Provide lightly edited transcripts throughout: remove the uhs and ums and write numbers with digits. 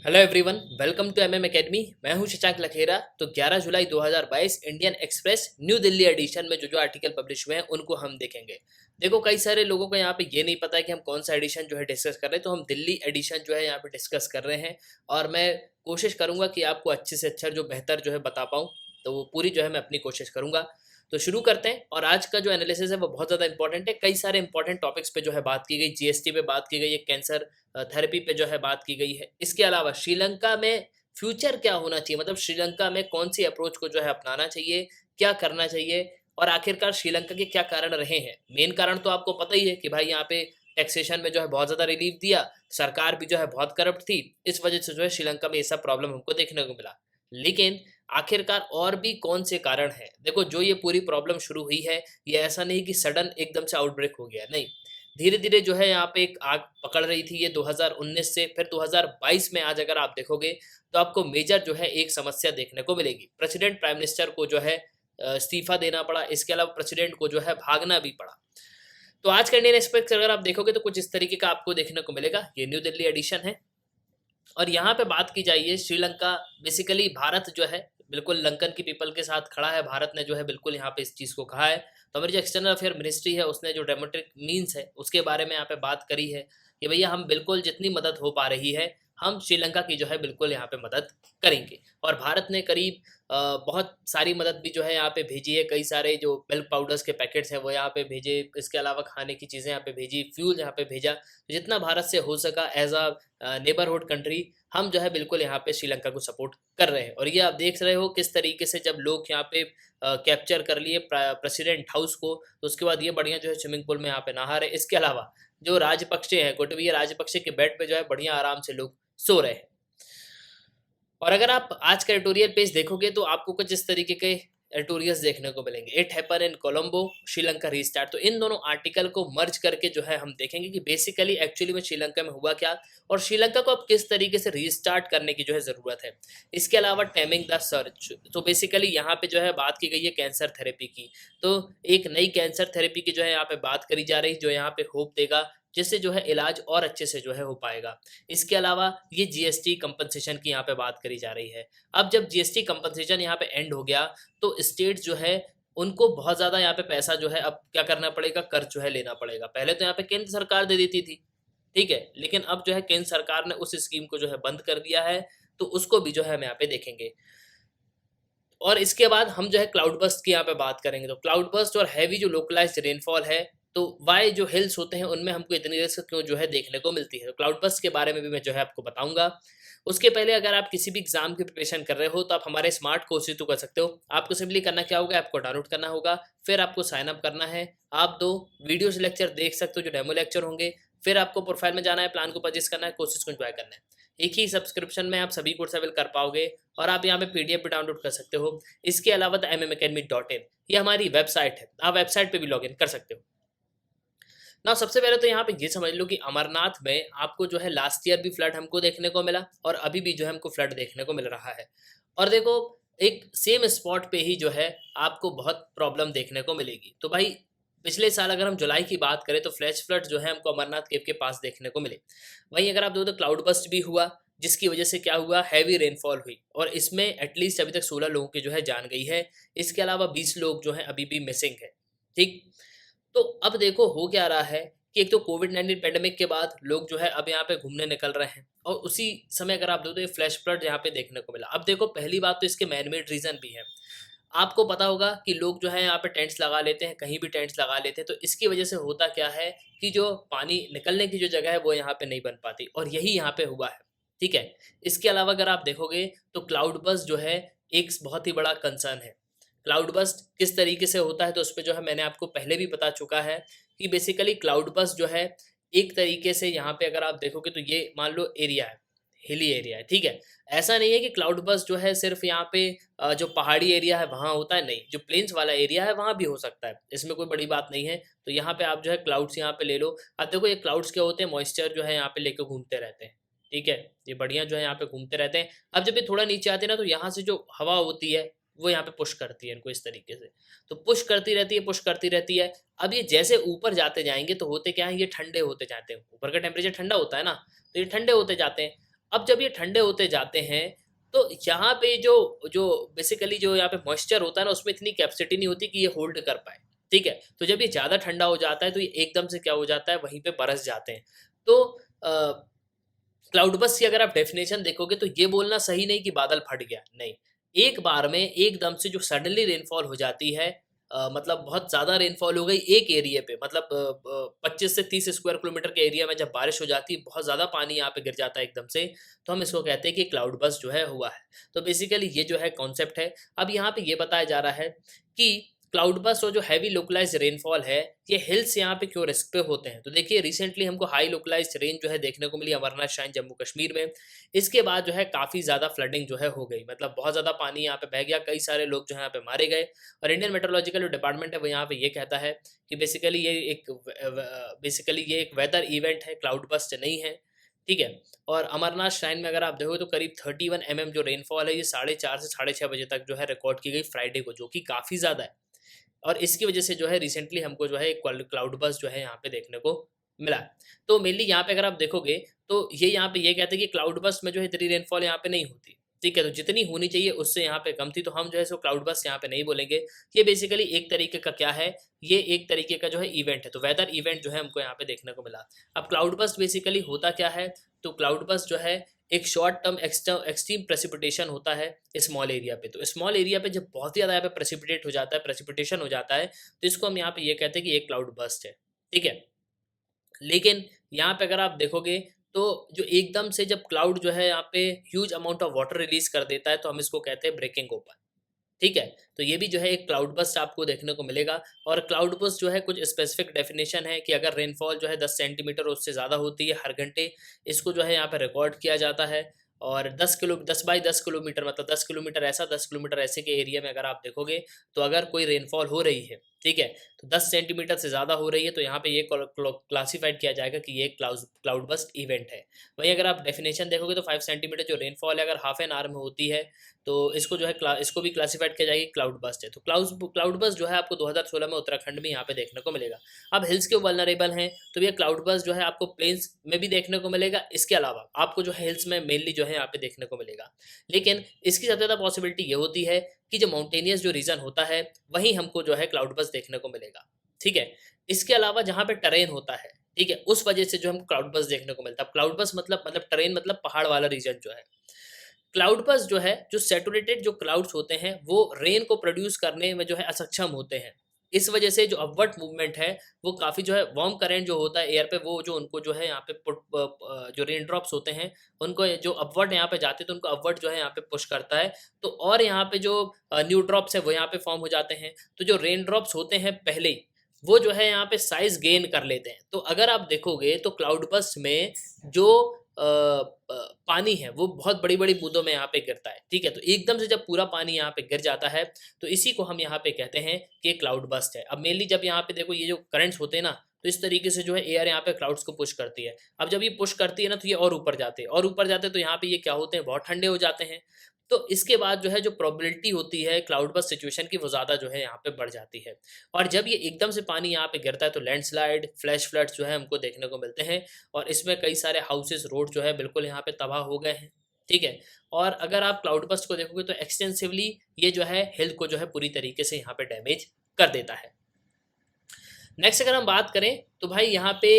Hello everyone, welcome to MM academy. मैं हूं शशांक लखेरा। तो 11 जुलाई 2022 Indian Express New Delhi edition में जो जो आर्टिकल पब्लिश हुए हैं उनको हम देखेंगे। देखो, कई सारे लोगों को यहाँ पे ये नहीं पता है कि हम कौन सा एडिशन जो है डिस्कस कर रहे हैं, तो हम दिल्ली एडिशन जो है यहाँ पे डिस्कस कर रहे हैं। और मैं कोशिश करूंगा कि आपको अच्छे से अच्छा जो बेहतर जो है बता पाऊँ, तो वो पूरी जो है मैं अपनी कोशिश करूंगा। तो शुरू करते हैं। और आज का जो एनालिसिस है वो बहुत ज़्यादा इंपॉर्टेंट है। कई सारे इंपॉर्टेंट टॉपिक्स पे जो है बात की गई, जीएसटी पे बात की गई है, कैंसर थेरेपी पे जो है बात की गई है। इसके अलावा श्रीलंका में फ्यूचर क्या होना चाहिए, मतलब श्रीलंका में कौन सी अप्रोच को जो है अपनाना चाहिए, क्या करना चाहिए, और आखिरकार श्रीलंका के क्या कारण रहे हैं। मेन कारण तो आपको पता ही है कि भाई यहाँ पे टैक्सेशन में जो है बहुत ज़्यादा रिलीफ दिया, सरकार भी जो है बहुत करप्ट थी, इस वजह से जो है श्रीलंका में ये सब प्रॉब्लम हमको देखने को मिला। लेकिन आखिरकार और भी कौन से कारण हैं? देखो, जो ये पूरी प्रॉब्लम शुरू हुई है, ये ऐसा नहीं कि सडन एकदम से आउटब्रेक हो गया, नहीं। धीरे-धीरे जो है यहाँ पे एक आग पकड़ रही थी ये 2019 से, फिर 2022 में आज अगर आप देखोगे तो आपको मेजर जो है एक समस्या देखने को मिलेगी। प्रेसिडेंट प्राइम मिनिस्टर को जो है इस्तीफा देना पड़ा, इसके अलावा प्रेसिडेंट को जो है भागना भी पड़ा। तो आज का इंडियन एक्सप्रेस अगर आप देखोगे तो कुछ इस तरीके का आपको देखने को मिलेगा। ये न्यू दिल्ली एडिशन है और यहाँ पे बात की जाइए श्रीलंका। बेसिकली भारत जो है बिल्कुल लंकन की पीपल के साथ खड़ा है। भारत ने जो है बिल्कुल यहाँ पे इस चीज़ को कहा है। तो हमारी जो एक्सटर्नल अफेयर मिनिस्ट्री है उसने जो डेमोक्रेटिक मीन्स है उसके बारे में यहाँ पे बात करी है कि भैया हम बिल्कुल जितनी मदद हो पा रही है हम श्रीलंका की जो है बिल्कुल यहाँ पे मदद करेंगे। और भारत ने करीब बहुत सारी मदद भी जो है यहाँ पे भेजी है। कई सारे जो मिल्क पाउडर्स के पैकेट्स हैं वो यहाँ पे भेजे, इसके अलावा खाने की चीज़ें यहाँ पे भेजी, फ्यूल यहाँ पे भेजा। तो जितना भारत से हो सका एज अ नेबरहुड कंट्री हम जो है बिल्कुल यहाँ पे श्रीलंका को सपोर्ट कर रहे हैं। और ये आप देख रहे हो किस तरीके से जब लोग यहाँ पे कैप्चर कर लिए प्रेसिडेंट हाउस को, तो उसके बाद ये बढ़िया जो है स्विमिंग पूल में यहाँ पे नहा रहे। इसके अलावा जो राजपक्षे हैं, गोटबीय राजपक्षे के बेड पे जो है बढ़िया आराम से लोग सो रहे हैं। और अगर आप आज का एडिटोरियल पेज देखोगे तो आपको कुछ इस तरीके के एडिटोरियल्स देखने को मिलेंगे। It happen in Colombo, Sri Lanka restart. तो इन दोनों आर्टिकल को मर्ज करके जो है हम देखेंगे कि बेसिकली एक्चुअली में श्रीलंका में हुआ क्या और श्रीलंका को अब किस तरीके से रीस्टार्ट करने की जो है ज़रूरत है। इसके अलावा टेमिंग द सर्च, तो बेसिकली यहाँ पे जो है बात की गई है कैंसर थेरेपी की। तो एक नई कैंसर थेरेपी की जो है यहाँ पे बात करी जा रही, जो यहाँ पे होप देगा, जिससे जो है इलाज और अच्छे से जो है हो पाएगा। इसके अलावा ये जीएसटी कंपनसेशन की यहाँ पे बात करी जा रही है। अब जब जीएसटी कंपनसेशन यहाँ पे एंड हो गया तो स्टेट जो है उनको बहुत ज़्यादा यहाँ पे पैसा जो है अब क्या करना पड़ेगा, कर्ज जो है लेना पड़ेगा। पहले तो यहाँ पे केंद्र सरकार दे देती थी, ठीक है, लेकिन अब जो है केंद्र सरकार ने उस स्कीम को जो है बंद कर दिया है। तो उसको भी जो है हम यहाँ पे देखेंगे। और इसके बाद हम जो है क्लाउड बस्ट की यहाँ पे बात करेंगे। तो क्लाउड बस्ट और हैवी जो लोकलाइज्ड रेनफॉल है, तो वाई जो हिल्स होते हैं उनमें हमको इतनी रिस्क क्यों जो है देखने को मिलती है, तो क्लाउड बस्ट के बारे में भी मैं जो है आपको बताऊंगा। उसके पहले अगर आप किसी भी एग्जाम की प्रिपरेशन कर रहे हो तो आप हमारे स्मार्ट कोर्सेज तो कर सकते हो। आपको सिंपली करना क्या होगा, आपको डाउनलोड करना होगा, फिर आपको साइन अप करना है। आप 2 वीडियोस लेक्चर देख सकते हो जो डेमो लेक्चर होंगे। फिर आपको प्रोफाइल में जाना है, प्लान को परचेस करना है, कोर्सेज को एंजॉय करना है। एक ही सब्सक्रिप्शन में आप सभी कोर्स अवेल कर पाओगे और आप यहाँ पे पीडीएफ भी डाउनलोड कर सकते हो। इसके अलावा द mmacademy.in ये हमारी वेबसाइट है, आप वेबसाइट पे भी लॉगिन कर सकते हो ना। सबसे पहले तो यहाँ पे ये समझ लो कि अमरनाथ में आपको जो है लास्ट ईयर भी फ्लड हमको देखने को मिला और अभी भी जो है हमको फ्लड देखने को मिल रहा है। और देखो, एक सेम स्पॉट पे ही जो है आपको बहुत प्रॉब्लम देखने को मिलेगी। तो भाई पिछले साल अगर हम जुलाई की बात करें तो फ्लैश फ्लड जो है हमको अमरनाथ केव के पास देखने को मिले। वहीं अगर आप देखो तो क्लाउड बस्ट भी हुआ, जिसकी वजह से क्या हुआ, हैवी रेनफॉल हुई और इसमें एटलीस्ट अभी तक 16 लोगों की जो है जान गई है। इसके अलावा 20 लोग जो हैं अभी भी मिसिंग है, ठीक। तो अब देखो हो क्या रहा है कि एक तो कोविड-19 पैंडेमिक के बाद लोग जो है अब यहाँ पे घूमने निकल रहे हैं और उसी समय अगर आप देखो तो ये फ्लैश फ्लड यहाँ पे देखने को मिला। अब देखो, पहली बात तो इसके मैन मेड रीज़न भी है। आपको पता होगा कि लोग जो है यहाँ पे टेंट्स लगा लेते हैं, कहीं भी टेंट्स लगा लेते हैं, तो इसकी वजह से होता क्या है कि जो पानी निकलने की जो जगह है वो यहाँ पे नहीं बन पाती और यही यहाँ पे हुआ है, ठीक है। इसके अलावा अगर आप देखोगे तो क्लाउड बस्ट जो है एक बहुत ही बड़ा कंसर्न है। क्लाउड बस्ट किस तरीके से होता है तो उस पे जो है मैंने आपको पहले भी बता चुका है कि बेसिकली क्लाउड बस्ट जो है एक तरीके से यहाँ पे अगर आप देखोगे तो ये मान लो एरिया है, हिली एरिया है, ठीक है। ऐसा नहीं है कि क्लाउड बस्ट जो है सिर्फ यहाँ पे जो पहाड़ी एरिया है वहाँ होता है, नहीं, जो प्लेन्स वाला एरिया है वहाँ भी हो सकता है, इसमें कोई बड़ी बात नहीं है। तो यहाँ पे आप जो है क्लाउड्स यहाँ पे ले लो। अब देखो ये क्लाउड्स क्या होते हैं, मॉइस्चर जो है यहाँ पे लेके घूमते रहते हैं, ठीक है। ये बढ़िया जो है यहाँ पे घूमते रहते हैं। अब जब ये थोड़ा नीचे आते हैं ना तो यहाँ से जो हवा होती है वो यहाँ पे पुश करती है इनको इस तरीके से, तो पुश करती रहती है, पुश करती रहती है। अब ये जैसे ऊपर जाते जाएंगे तो होते क्या है, ये ठंडे होते जाते हैं। ऊपर का टेम्परेचर ठंडा होता है ना, तो ये ठंडे होते जाते हैं। अब जब ये ठंडे होते जाते हैं तो यहाँ पे जो जो बेसिकली जो यहाँ पे मॉइस्चर होता है ना उसमें इतनी कैपेसिटी नहीं होती कि ये होल्ड कर पाए। ठीक है, तो जब ये ज़्यादा ठंडा हो जाता है तो ये एकदम से क्या हो जाता है, वहीं पे बरस जाते हैं। तो क्लाउड बस्ट की अगर आप डेफिनेशन देखोगे तो ये बोलना सही नहीं कि बादल फट गया, नहीं। एक बार में एकदम से जो सडनली रेनफॉल हो जाती है, मतलब बहुत ज़्यादा रेनफॉल हो गई एक एरिया पे, मतलब 25 से 30 स्क्वायर किलोमीटर के एरिया में जब बारिश हो जाती है, बहुत ज़्यादा पानी यहाँ पे गिर जाता है एकदम से, तो हम इसको कहते हैं कि क्लाउड बस्ट जो है हुआ है। तो बेसिकली ये जो है कॉन्सेप्ट है। अब यहाँ पे ये बताया जा रहा है कि क्लाउड बस्ट और जो हैवी लोकलाइज रेनफॉल है, ये हिल्स यहाँ पे क्यों रिस्क पे होते हैं। तो देखिए रिसेंटली हमको हाई लोकलाइज रेन जो है देखने को मिली अमरनाथ श्राइन जम्मू कश्मीर में। इसके बाद जो है काफ़ी ज़्यादा फ्लडिंग जो है हो गई, मतलब बहुत ज़्यादा पानी यहाँ पे बह गया, कई सारे लोग जो है यहाँ पे मारे गए। और इंडियन मेट्रोलॉजिकल जो डिपार्टमेंट है वो यहाँ पे ये कहता है कि बेसिकली ये एक वेदर इवेंट है, क्लाउड बस्ट नहीं है। ठीक है। और अमरनाथ श्राइन में अगर आप देखो तो करीब 31 mm जो रेनफॉल है, ये 4:30 से 6:30 बजे तक जो है रिकॉर्ड की गई फ्राइडे को, जो कि काफ़ी ज़्यादा है। और इसकी वजह से जो है रिसेंटली हमको जो है एक क्लाउड बस्ट जो है यहाँ पे देखने को मिला। तो मेनली यहाँ पे अगर आप देखोगे तो ये यहाँ पे ये कहते हैं कि क्लाउड बस्ट में जो है इतनी रेनफॉल यहाँ पे नहीं होती। ठीक है, तो जितनी होनी चाहिए उससे यहाँ पे कम थी, तो हम जो है इसको क्लाउड बस्ट यहाँ पे नहीं बोलेंगे। ये बेसिकली एक तरीके का क्या है, ये एक तरीके का जो है इवेंट है, तो वेदर इवेंट जो है हमको यहाँ पे देखने को मिला। अब क्लाउड बस्ट बेसिकली होता क्या है, तो क्लाउड बस्ट जो है एक शॉर्ट टर्म एक्सट्रीम प्रेसिपिटेशन होता है स्मॉल एरिया पे। तो स्मॉल एरिया पे जब बहुत ही ज़्यादा यहाँ पे प्रेसिपिटेट हो जाता है, प्रेसिपिटेशन हो जाता है, तो इसको हम यहाँ पे ये कहते हैं कि एक क्लाउड बस्ट है। ठीक है। लेकिन यहाँ पे अगर आप देखोगे तो जो एकदम से जब क्लाउड जो है यहाँ पे huge amount of water release कर देता है, तो हम इसको कहते हैं ब्रेकिंग ओपन। ठीक है, तो ये भी जो है एक क्लाउड बस्ट आपको देखने को मिलेगा। और क्लाउड बस्ट जो है कुछ स्पेसिफिक डेफिनेशन है कि अगर रेनफॉल जो है 10 सेंटीमीटर उससे ज़्यादा होती है हर घंटे, इसको जो है यहाँ पे रिकॉर्ड किया जाता है। और 10 बाई 10 किलोमीटर, मतलब 10 किलोमीटर ऐसा 10 किलोमीटर ऐसे के एरिया में अगर आप देखोगे, तो अगर कोई रेनफॉल हो रही है, ठीक है, तो 10 सेंटीमीटर से ज़्यादा हो रही है, तो यहाँ पे ये क्लासीफाइड किया जाएगा कि ये क्लाउड बस्ट इवेंट है। वहीं अगर आप डेफिनेशन देखोगे तो 5 सेंटीमीटर जो रेनफॉल है अगर हाफ एन आवर में होती है, तो इसको जो है इसको भी क्लासिफाइड किया जाएगा क्लाउड बस्ट है। तो क्लाउड बस्ट जो है आपको 2016 में उत्तराखंड में यहाँ पे देखने को मिलेगा। अब हिल्स क्यों वल्नरेबल हैं, तो ये क्लाउड बस्ट जो है आपको प्लेन्स में भी देखने को मिलेगा, इसके अलावा आपको जो है हिल्स में मेनली जो है यहाँ पे देखने को मिलेगा। लेकिन इसकी सबसे ज़्यादा पॉसिबिलिटी ये होती है कि जो माउंटेनियस जो रीजन होता है वहीं हमको जो है क्लाउड बस्ट देखने को मिलेगा। ठीक है। इसके अलावा जहाँ पे टरेन होता है, ठीक है, उस वजह से जो हम क्लाउड बस्ट देखने को मिलता है। क्लाउड बस्ट मतलब टरेन मतलब पहाड़ वाला रीजन जो है। क्लाउड बस्ट जो है, जो सैचुरेटेड जो क्लाउड्स होते हैं वो रेन को प्रोड्यूस करने में जो है असक्षम होते हैं। इस वजह से जो अपवर्ड मूवमेंट है, वो काफ़ी जो है वार्म करंट जो होता है एयर पे, वो जो उनको जो है यहाँ पे जो रेन ड्रॉप्स होते हैं उनको जो अपवर्ड यहाँ पे जाते हैं, तो उनको अपवर्ड जो है यहाँ पे पुश करता है। तो और यहाँ पे जो न्यू ड्रॉप्स है वो यहाँ पे फॉर्म हो जाते हैं। तो जो रेन ड्रॉप्स होते हैं पहले ही, वो जो है यहाँ पे साइज गेन कर लेते हैं। तो अगर आप देखोगे तो क्लाउड बस्ट में जो पानी है वो बहुत बड़ी-बड़ी बूँदों में यहाँ पे गिरता है, ठीक है? तो एकदम से जब पूरा पानी यहाँ पे गिर जाता है, तो इसी को हम यहाँ पे कहते हैं कि क्लाउड बस्ट है। अब मेनली जब यहाँ पे देखो ये जो करंट्स होते हैं ना, तो इस तरीके से जो है एयर यहाँ पे क्लाउड्स को पुश करती है। अब जब ये पुश करती है ना, तो ये और ऊपर जाते हैं और ऊपर जाते हैं, तो यहाँ पे ये क्या होते हैं, बहुत ठंडे हो जाते हैं। तो इसके बाद जो है जो प्रोबेबिलिटी होती है क्लाउड बस्ट सिचुएशन की, वो ज़्यादा जो है यहाँ पे बढ़ जाती है। और जब ये एकदम से पानी यहाँ पे गिरता है, तो लैंडस्लाइड, फ्लैश फ्लड्स जो है हमको देखने को मिलते हैं। और इसमें कई सारे हाउसेस, रोड जो है बिल्कुल यहाँ पे तबाह हो गए हैं। ठीक है। और अगर आप क्लाउड बस्ट को देखोगे तो एक्सटेंसिवली ये जो है हेल्थ को जो है पूरी तरीके से यहाँ पे डैमेज कर देता है। नेक्स्ट अगर हम बात करें तो भाई यहाँ पे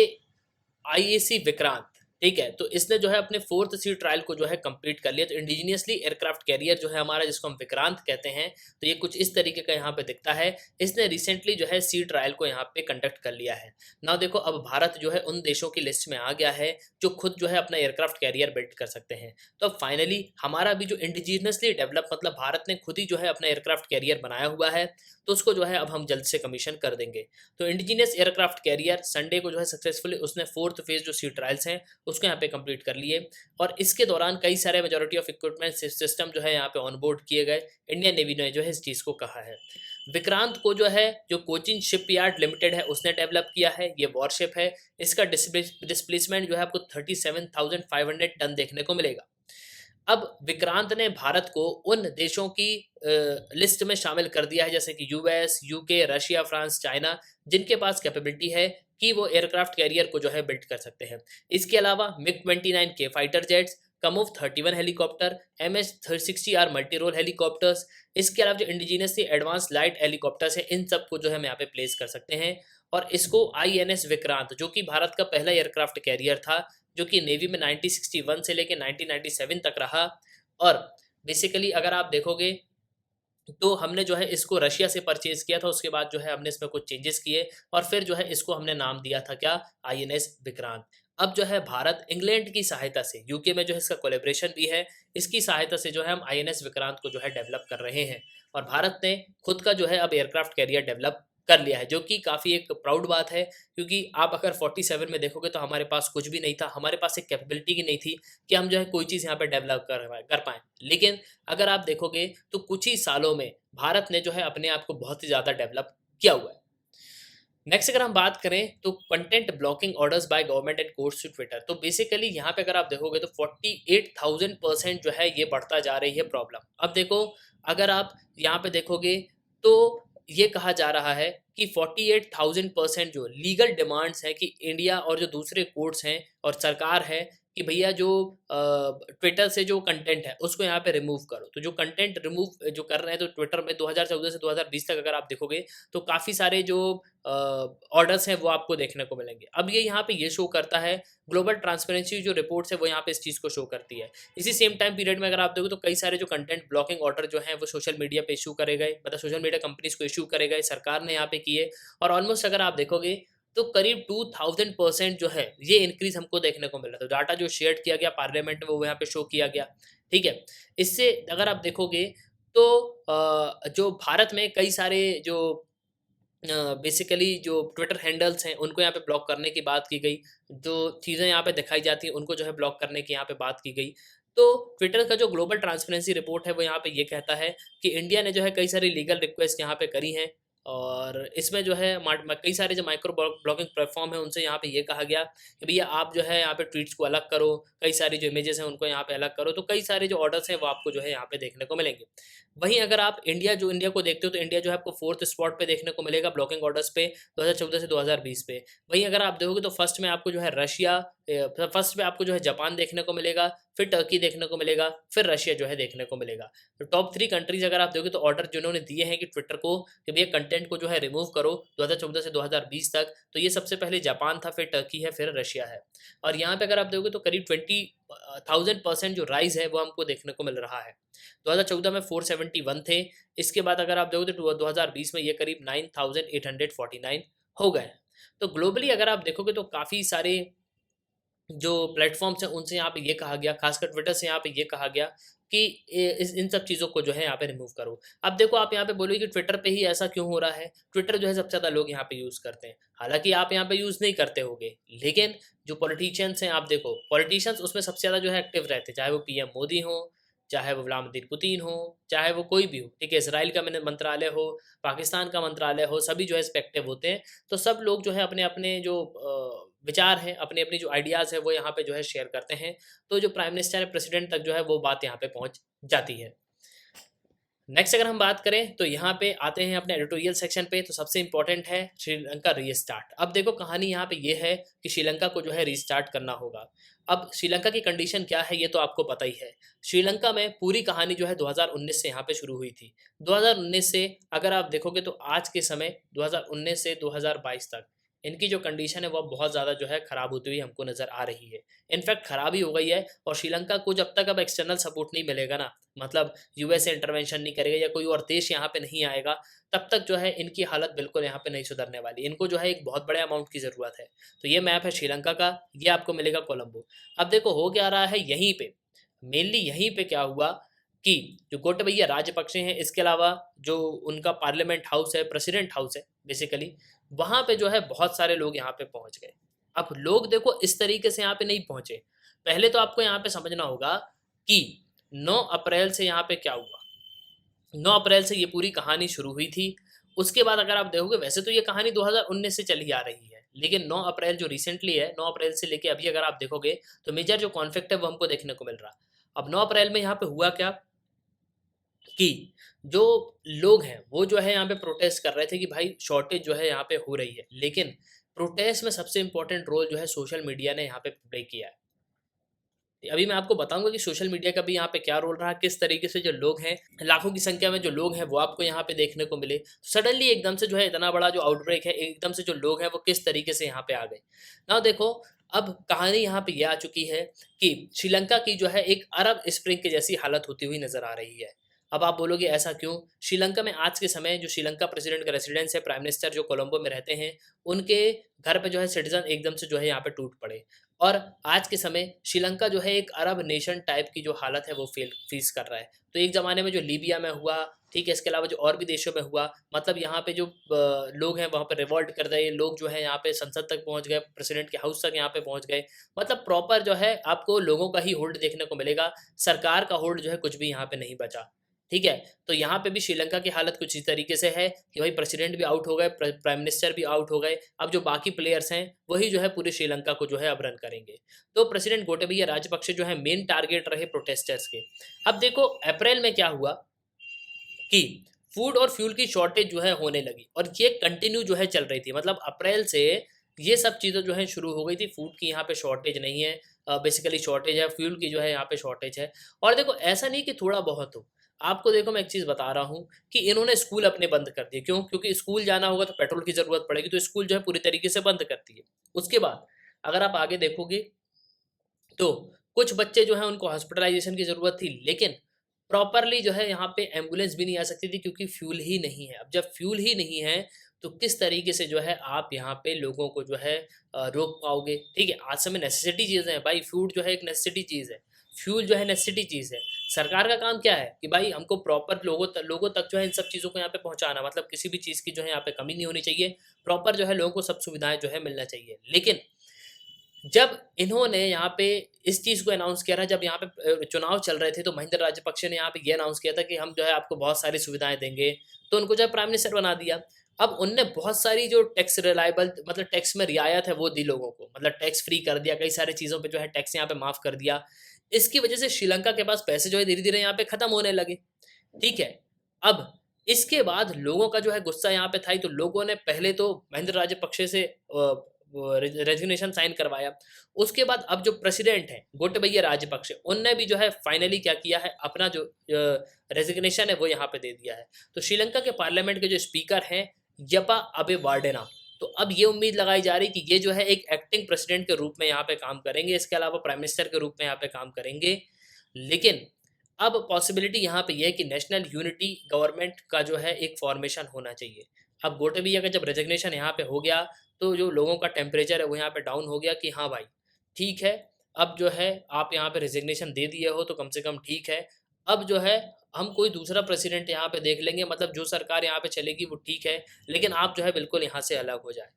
आईएसी विक्रांत, ठीक है, तो इसने जो है अपने 4th सी ट्रायल को जो है कंप्लीट कर लिया। तो इंडिजिनियसली एयरक्राफ्ट कैरियर जो है हमारा, जिसको हम विक्रांत कहते हैं, तो ये कुछ इस तरीके का यहाँ पे दिखता है। इसने रिसेंटली जो है सी ट्रायल को यहाँ पे कंडक्ट कर लिया है ना। देखो अब भारत जो है उन देशों की लिस्ट में आ गया है जो खुद जो है अपना एयरक्राफ्ट कैरियर बिल्ड कर सकते हैं। तो अब फाइनली हमारा भी जो इंडिजिनियसली डेवलप, मतलब भारत ने खुद ही जो है अपना एयरक्राफ्ट कैरियर बनाया हुआ है, तो उसको जो है अब हम जल्द से कमीशन कर देंगे। तो इंडिजिनियस एयरक्राफ्ट कैरियर संडे को जो है सक्सेसफुली उसने 4th फेज जो सी ट्रायल्स हैं उसको यहाँ पे कंप्लीट कर लिए। और इसके दौरान कई सारे मेजॉरिटी ऑफ इक्विपमेंट सिस्टम जो है यहाँ पे ऑनबोर्ड किए गए। इंडियन नेवी ने जो है इस चीज़ को कहा है। विक्रांत को जो है जो कोचिन शिपयार्ड लिमिटेड है उसने डेवलप किया है, ये वॉरशिप है। इसका डिस्प्लेसमेंट जो है आपको 37,500 टन देखने को मिलेगा। अब विक्रांत ने भारत को उन देशों की लिस्ट में शामिल कर दिया है, जैसे कि US, UK, Russia, France, China, जिनके पास कैपेबिलिटी है कि वो एयरक्राफ्ट कैरियर को जो है बिल्ड कर सकते हैं। इसके अलावा मिग 29 के fighter jets, Kamov 31 helicopter, MH-360R multi role helicopters, इसके अलावा जो इंडिजीनियसली एडवांस लाइट हेलीकॉप्टर्स है, इन सबको जो है हम यहाँ पे प्लेस कर सकते हैं। और इसको INS विक्रांत, जो कि भारत का पहला एयरक्राफ्ट कैरियर था, जो कि नेवी में 1961 से लेकर 1997 तक रहा। और बेसिकली अगर आप देखोगे तो हमने जो है इसको रशिया से परचेज किया था, उसके बाद जो है हमने इसमें कुछ चेंजेस किए और फिर जो है इसको हमने नाम दिया था क्या, INS विक्रांत। अब जो है भारत इंग्लैंड की सहायता से, यूके में जो है इसका कोलेब्रेशन भी है, इसकी सहायता से जो है हम INS विक्रांत को जो है डेवलप कर रहे हैं। और भारत ने खुद का जो है अब एयरक्राफ्ट कैरियर डेवलप कर लिया है, जो कि काफ़ी एक प्राउड बात है, क्योंकि आप अगर 47 में देखोगे तो हमारे पास कुछ भी नहीं था, हमारे पास एक कैपेबिलिटी की नहीं थी कि हम जो है कोई चीज़ यहाँ पे डेवलप कर पाएँ। लेकिन अगर आप देखोगे तो कुछ ही सालों में भारत ने जो है अपने आप को बहुत ही ज़्यादा डेवलप किया हुआ है। नेक्स्ट अगर हम बात करें तो content blocking orders by government and courts to Twitter, तो बेसिकली यहाँ पे अगर आप देखोगे तो 48,000% जो है ये बढ़ता जा रही है प्रॉब्लम। अब देखो, अगर आप यहाँ पे देखोगे तो ये कहा जा रहा है कि 48,000% जो लीगल डिमांड्स हैं कि इंडिया और जो दूसरे कोर्ट्स हैं और सरकार है कि भैया जो ट्विटर से जो कंटेंट है उसको यहाँ पे रिमूव करो। तो जो कंटेंट रिमूव जो कर रहे हैं, तो ट्विटर में 2014 से 2020 तक अगर आप देखोगे तो काफ़ी सारे जो ऑर्डर्स हैं वो आपको देखने को मिलेंगे। अब ये यहाँ पे ये शो करता है, ग्लोबल ट्रांसपेरेंसी जो रिपोर्ट्स है वो यहाँ पे इस चीज़ को शो करती है। इसी सेम टाइम पीरियड में अगर आप देखो तो कई सारे जो कंटेंट ब्लॉकिंग ऑर्डर जो हैं वो सोशल मीडिया पे इशू करे गए, मतलब सोशल मीडिया कंपनीज को इशू करे गए, सरकार ने यहाँ पे किए। और ऑलमोस्ट अगर आप देखोगे तो करीब 2000% जो है ये इंक्रीज हमको देखने को मिल रहा है। तो डाटा जो शेयर किया गया पार्लियामेंट में वो यहाँ पे शो किया गया, ठीक है। इससे अगर आप देखोगे तो जो भारत में कई सारे जो बेसिकली जो ट्विटर हैंडल्स हैं उनको यहाँ पे ब्लॉक करने की बात की गई, जो चीज़ें यहाँ पे दिखाई जाती हैं उनको जो है ब्लॉक करने की यहाँ पे बात की गई। तो ट्विटर का जो ग्लोबल ट्रांसपेरेंसी रिपोर्ट है वो यहाँ पे ये कहता है कि इंडिया ने जो है कई सारी लीगल रिक्वेस्ट यहाँ पे करी हैं। और इसमें जो है कई सारे जो माइक्रो ब्लॉगिंग प्लेटफॉर्म है उनसे यहाँ पे ये कहा गया कि भैया आप जो है यहाँ पे ट्वीट्स को अलग करो, कई सारी जो इमेजेस हैं उनको यहाँ पे अलग करो। तो कई सारे जो ऑर्डर्स हैं वो आपको जो है यहाँ पे देखने को मिलेंगे। वहीं अगर आप इंडिया को देखते हो तो इंडिया जो है आपको 4th स्पॉट पे देखने को मिलेगा ब्लॉकिंग ऑर्डर्स पे 2014 से 2020 पे। वहीं अगर आप देखोगे तो फर्स्ट में आपको जो है फर्स्ट में आपको जो है जापान देखने को मिलेगा, फिर टर्की देखने को मिलेगा, फिर रशिया जो है देखने को मिलेगा। तो टॉप 3 कंट्रीज अगर आप देखोगे तो ऑर्डर जिन्होंने दिए हैं कि ट्विटर को कि भैया कंटेंट को जो है रिमूव करो 2014 से 2020 तक, तो ये सबसे पहले जापान था, फिर टर्की है, फिर रशिया है। और यहाँ पे अगर आप देखोगे तो करीब 20,000% जो राइज है वो हमको देखने को मिल रहा है। 2014 में 471 थे, इसके बाद अगर आप देखोगे तो 2020 में ये करीब 9,849 हो गए। तो ग्लोबली अगर आप देखोगे तो काफ़ी सारे जो प्लेटफॉर्म्स हैं उनसे यहाँ पे ये कहा गया, खासकर ट्विटर से यहाँ पे ये कहा गया कि इन सब चीज़ों को जो है यहाँ पे रिमूव करो। अब देखो, आप यहाँ पे बोलोगे कि ट्विटर पे ही ऐसा क्यों हो रहा है, ट्विटर जो है सबसे ज़्यादा लोग यहाँ पे यूज़ करते हैं। हालांकि आप यहाँ पे यूज़ नहीं करते होगे, लेकिन जो पॉलिटिशियंस हैं, आप देखो पॉलिटिशियंस उसमें सबसे ज़्यादा जो है एक्टिव रहते हैं, चाहे वो PM मोदी हो, चाहे वो व्लादिमीर पुतिन हो, चाहे वो कोई भी हो, ठीक है, इसराइल का मंत्रालय हो, पाकिस्तान का मंत्रालय हो, सभी जो है इस पे एक्टिव होते हैं। तो सब लोग जो है अपने अपने जो विचार हैं, अपने अपने जो आइडियाज़ है वो यहाँ पे जो है शेयर करते हैं। तो जो प्राइम मिनिस्टर है, प्रेसिडेंट तक जो है वो बात यहाँ पे पहुँच जाती है। नेक्स्ट अगर हम बात करें तो यहाँ पे आते हैं अपने एडिटोरियल सेक्शन पे। तो सबसे इंपॉर्टेंट है श्रीलंका रीस्टार्ट। अब देखो, कहानी यहाँ पे ये है कि श्रीलंका को जो है रीस्टार्ट करना होगा। अब श्रीलंका की कंडीशन क्या है ये तो आपको पता ही है। श्रीलंका में पूरी कहानी जो है 2019 से यहाँ पे शुरू हुई थी। 2019 से अगर आप देखोगे तो आज के समय 2019 से 2022 तक इनकी जो कंडीशन है वो बहुत ज़्यादा जो है ख़राब होती हुई हमको नज़र आ रही है। इनफैक्ट ख़राब ही हो गई है। और श्रीलंका को जब तक अब एक्सटर्नल सपोर्ट नहीं मिलेगा ना, मतलब यूएस इंटरवेंशन नहीं करेगा या कोई और देश यहाँ पे नहीं आएगा, तब तक जो है इनकी हालत बिल्कुल यहाँ पे नहीं सुधरने वाली। इनको जो है एक बहुत बड़े अमाउंट की ज़रूरत है। तो ये मैप है श्रीलंका का, ये आपको मिलेगा कोलंबो। अब देखो हो क्या रहा है यहीं पे, मेनली यहीं पे क्या हुआ कि जो गोटबैया राजपक्षे हैं, इसके अलावा जो उनका पार्लियामेंट हाउस है, प्रेसिडेंट हाउस है बेसिकली, वहाँ पे जो है बहुत सारे लोग यहाँ पे पहुँच गए। अब लोग देखो इस तरीके से यहाँ पे नहीं पहुँचे। पहले तो आपको यहाँ पे समझना होगा कि 9 अप्रैल से यहाँ पे क्या हुआ। 9 अप्रैल से ये पूरी कहानी शुरू हुई थी। उसके बाद अगर आप देखोगे, वैसे तो ये कहानी 2019 से चली आ रही है, लेकिन 9 अप्रैल जो रिसेंटली है, 9 अप्रैल से लेके अभी अगर आप देखोगे तो मेजर जो कॉन्फ्लिक्ट है वो हमको देखने को मिल रहा। अब 9 अप्रैल में यहाँ पे हुआ क्या कि जो लोग हैं वो जो है यहाँ पे प्रोटेस्ट कर रहे थे कि भाई शॉर्टेज जो है यहाँ पे हो रही है, लेकिन प्रोटेस्ट में सबसे इंपॉर्टेंट रोल जो है सोशल मीडिया ने यहाँ पे प्ले किया है। अभी मैं आपको बताऊंगा कि सोशल मीडिया का भी यहाँ पे क्या रोल रहा, किस तरीके से जो लोग हैं, लाखों की संख्या में जो लोग हैं वो आपको यहाँ पे देखने को मिले। सडनली एकदम से जो है इतना बड़ा जो आउटब्रेक है, एकदम से जो लोग हैं वो किस तरीके से यहाँ पे आ गए। ना देखो, अब कहानी यहाँ पे ये आ चुकी है कि श्रीलंका की जो है एक अरब स्प्रिंग की जैसी हालत होती हुई नजर आ रही है। अब आप बोलोगे ऐसा क्यों? श्रीलंका में आज के समय जो श्रीलंका प्रेसिडेंट का रेसिडेंस है, प्राइम मिनिस्टर जो कोलंबो में रहते हैं, उनके घर पे जो है सिटीजन एकदम से जो है यहाँ पे टूट पड़े। और आज के समय श्रीलंका जो है एक अरब नेशन टाइप की जो हालत है वो फेस कर रहा है। तो एक ज़माने में जो लीबिया में हुआ, ठीक है, इसके अलावा जो और भी देशों में हुआ, मतलब यहाँ पे जो लोग हैं वहाँ पे रिवॉल्ट कर रहे लोग जो है यहाँ पे संसद तक पहुँच गए, प्रेसिडेंट के हाउस तक यहाँ पे पहुँच गए। मतलब प्रॉपर जो है आपको लोगों का ही होल्ड देखने को मिलेगा, सरकार का होल्ड जो है कुछ भी यहाँ पे नहीं बचा। ठीक है, तो यहाँ पे भी श्रीलंका की हालत कुछ इस तरीके से है कि भाई प्रेसिडेंट भी आउट हो गए, प्राइम मिनिस्टर भी आउट हो गए। अब जो बाकी प्लेयर्स हैं वही जो है पूरे श्रीलंका को जो है अब रन करेंगे। तो प्रेसिडेंट गोटाबाया राजपक्षे जो है मेन टारगेट रहे प्रोटेस्टर्स के। अब देखो अप्रैल में क्या हुआ कि फूड और फ्यूल की शॉर्टेज जो है होने लगी, और ये कंटिन्यू जो है चल रही थी। मतलब अप्रैल से ये सब चीज़ें जो है शुरू हो गई थी। फूड की यहाँ पे शॉर्टेज नहीं है, बेसिकली शॉर्टेज है, फ्यूल की जो है यहाँ पे शॉर्टेज है। और देखो ऐसा नहीं कि थोड़ा बहुत हो, आपको देखो मैं एक चीज़ बता रहा हूँ कि इन्होंने स्कूल अपने बंद कर दिए। क्यों? क्योंकि स्कूल जाना होगा तो पेट्रोल की ज़रूरत पड़ेगी, तो स्कूल जो है पूरी तरीके से बंद कर दिए। उसके बाद अगर आप आगे देखोगे तो कुछ बच्चे जो हैं उनको हॉस्पिटलाइजेशन की ज़रूरत थी, लेकिन प्रॉपरली जो है यहाँ पे एम्बुलेंस भी नहीं आ सकती थी क्योंकि फ्यूल ही नहीं है। अब जब फ्यूल ही नहीं है तो किस तरीके से जो है आप यहाँ पे लोगों को जो है रोक पाओगे? ठीक है, आज समय नेसेसिटी चीज़ें हैं भाई, फूड जो है एक नेसेसिटी चीज़ है, फ्यूल जो है नेसेसिटी चीज़ है। सरकार का काम क्या है कि भाई हमको प्रॉपर लोगों तक जो है इन सब चीज़ों को यहाँ पे पहुँचाना, मतलब किसी भी चीज़ की जो है यहाँ पे कमी नहीं होनी चाहिए, प्रॉपर जो है लोगों को सब सुविधाएं जो है मिलना चाहिए। लेकिन जब इन्होंने यहाँ पे इस चीज़ को अनाउंस किया था, जब यहाँ पे चुनाव चल रहे थे, तो महिंदा राजपक्षे ने यहाँ पे ये अनाउंस किया था कि हम जो है आपको बहुत सारी सुविधाएं देंगे, तो उनको जो है प्राइम मिनिस्टर बना दिया। अब उनने बहुत सारी जो टैक्स रिलायबल, मतलब टैक्स में रियायत है वो दी लोगों को, मतलब टैक्स फ्री कर दिया, कई सारी चीज़ों पे जो है टैक्स यहाँ पे माफ़ कर दिया। इसकी वजह से श्रीलंका के पास पैसे जो है धीरे-धीरे यहाँ पे खत्म होने लगे। ठीक है? अब इसके बाद लोगों का जो है गुस्सा यहाँ पे था ही, तो लोगों ने पहले तो महिंदा राजपक्षे से रेजिग्नेशन साइन करवाया। उसके बाद अब जो प्रेसिडेंट हैं गोटाबाया राजपक्षे, उनने भी जो है फाइनली क्या किया है, अपना जो रेजिग्नेशन है वो यहाँ पे दे दिया है। तो श्रीलंका के पार्लियामेंट के जो स्पीकर हैं यपा अबेवार्डेना, तो अब ये उम्मीद लगाई जा रही कि ये जो है एक एक्टिंग प्रेसिडेंट के रूप में यहाँ पे काम करेंगे, इसके अलावा प्राइम मिनिस्टर के रूप में यहाँ पे काम करेंगे। लेकिन अब पॉसिबिलिटी यहाँ पे ये है कि नेशनल यूनिटी गवर्नमेंट का जो है एक फॉर्मेशन होना चाहिए। अब गोटाबाया का जब रेजिग्नेशन यहाँ पे हो गया, तो जो लोगों का टेम्परेचर है वो यहाँ पे डाउन हो गया कि हाँ भाई ठीक है, अब जो है आप यहाँ पे रेजिग्नेशन दे दिए हो तो कम से कम ठीक है। अब जो है हम कोई दूसरा प्रेसिडेंट यहाँ पे देख लेंगे, मतलब जो सरकार यहाँ पे चलेगी वो ठीक है, लेकिन आप जो है बिल्कुल यहाँ से अलग हो जाए।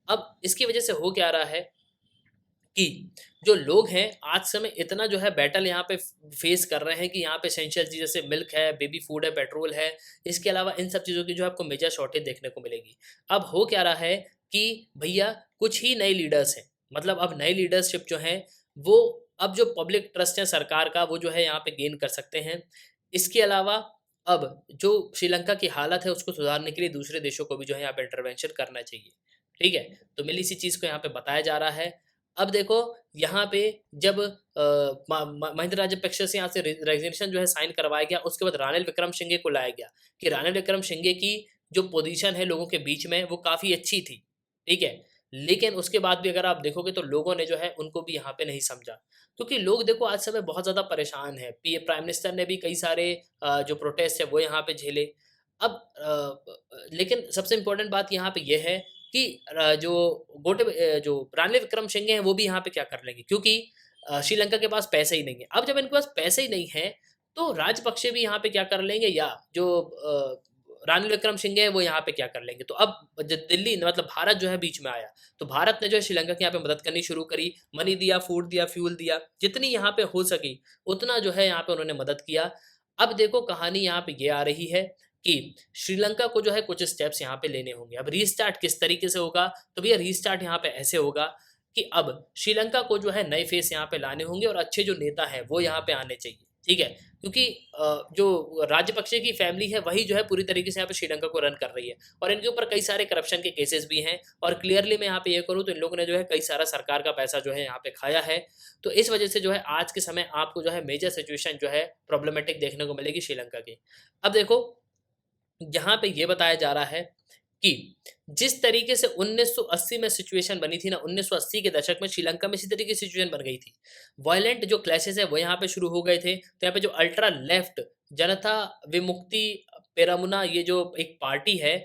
अब इसकी वजह से हो क्या रहा है कि जो लोग हैं आज समय इतना जो है बैटल यहाँ पे फेस कर रहे हैं कि यहाँ पे एसेंशियल चीज़ जैसे मिल्क है, बेबी फूड है, पेट्रोल है, इसके अलावा इन सब चीज़ों की जो है आपको मेजर शॉर्टेज देखने को मिलेगी। अब हो क्या रहा है कि भैया कुछ ही नए लीडर्स हैं, मतलब अब नई लीडरशिप जो है वो अब जो पब्लिक ट्रस्ट है सरकार का वो जो है यहाँ पे गेन कर सकते हैं। इसके अलावा अब जो श्रीलंका की हालत है उसको सुधारने के लिए दूसरे देशों को भी जो है यहाँ पे इंटरवेंशन करना चाहिए। ठीक है, तो मिली इसी चीज़ को यहाँ पे बताया जा रहा है। अब देखो यहाँ पे जब महिंदा राजपक्षे से यहाँ से रेजिग्नेशन जो है साइन करवाया गया, उसके बाद रानिल विक्रमसिंघे को लाया गया कि रानिल विक्रमसिंघे की जो पोजीशन है लोगों के बीच में वो काफ़ी अच्छी थी। ठीक है, लेकिन उसके बाद भी अगर आप देखोगे तो लोगों ने जो है उनको भी यहाँ पे नहीं समझा, क्योंकि लोग देखो आज समय बहुत ज़्यादा परेशान है। प्राइम मिनिस्टर ने भी कई सारे जो प्रोटेस्ट है वो यहाँ पे झेले। अब लेकिन सबसे इम्पोर्टेंट बात यहाँ पे ये है कि जो रानिल विक्रमसिंघे हैं वो भी यहाँ पे क्या कर लेंगे, क्योंकि श्रीलंका के पास पैसे ही नहीं है। अब जब इनके पास पैसे ही नहीं है तो राजपक्षे भी यहाँ पे क्या कर लेंगे, या जो रानिल विक्रमसिंघे है वो यहाँ पे क्या कर लेंगे। तो अब दिल्ली मतलब भारत जो है बीच में आया, तो भारत ने जो है श्रीलंका की यहाँ पे मदद करनी शुरू करी, मनी दिया, फूड दिया, फ्यूल दिया, जितनी यहाँ पे हो सकी उतना जो है यहाँ पे उन्होंने मदद किया। अब देखो कहानी यहाँ पे ये आ रही है कि श्रीलंका को जो है कुछ स्टेप्स यहाँ पे लेने होंगे। अब रीस्टार्ट किस तरीके से होगा, तो भैया रीस्टार्ट यहाँ पे ऐसे होगा कि अब श्रीलंका को जो है नए फेस यहाँ पे लाने होंगे और अच्छे जो नेता हैं वो यहाँ पे आने चाहिए। ठीक है? क्योंकि जो राजपक्षे की फैमिली है वही जो है पूरी तरीके से यहाँ पे श्रीलंका को रन कर रही है और इनके ऊपर कई सारे करप्शन के केसेस भी हैं और क्लियरली मैं यहाँ पे ये करूँ तो इन लोगों ने जो है कई सारा सरकार का पैसा जो है यहाँ पे खाया है। तो इस वजह से जो है आज के समय आपको जो है मेजर सिचुएशन जो है प्रॉब्लमैटिक देखने को मिलेगी श्रीलंका की। अब देखो, यहाँ पे ये बताया जा रहा है कि जिस तरीके से 1980 में सिचुएशन बनी थी ना, 1980 के दशक में श्रीलंका में इसी तरीके की सिचुएशन बन गई थी। वायलेंट जो क्लैशेस है वो यहाँ पे शुरू हो गए थे। तो यहाँ पे जो अल्ट्रा लेफ्ट जनता विमुक्ति पेरामुना ये जो एक पार्टी है,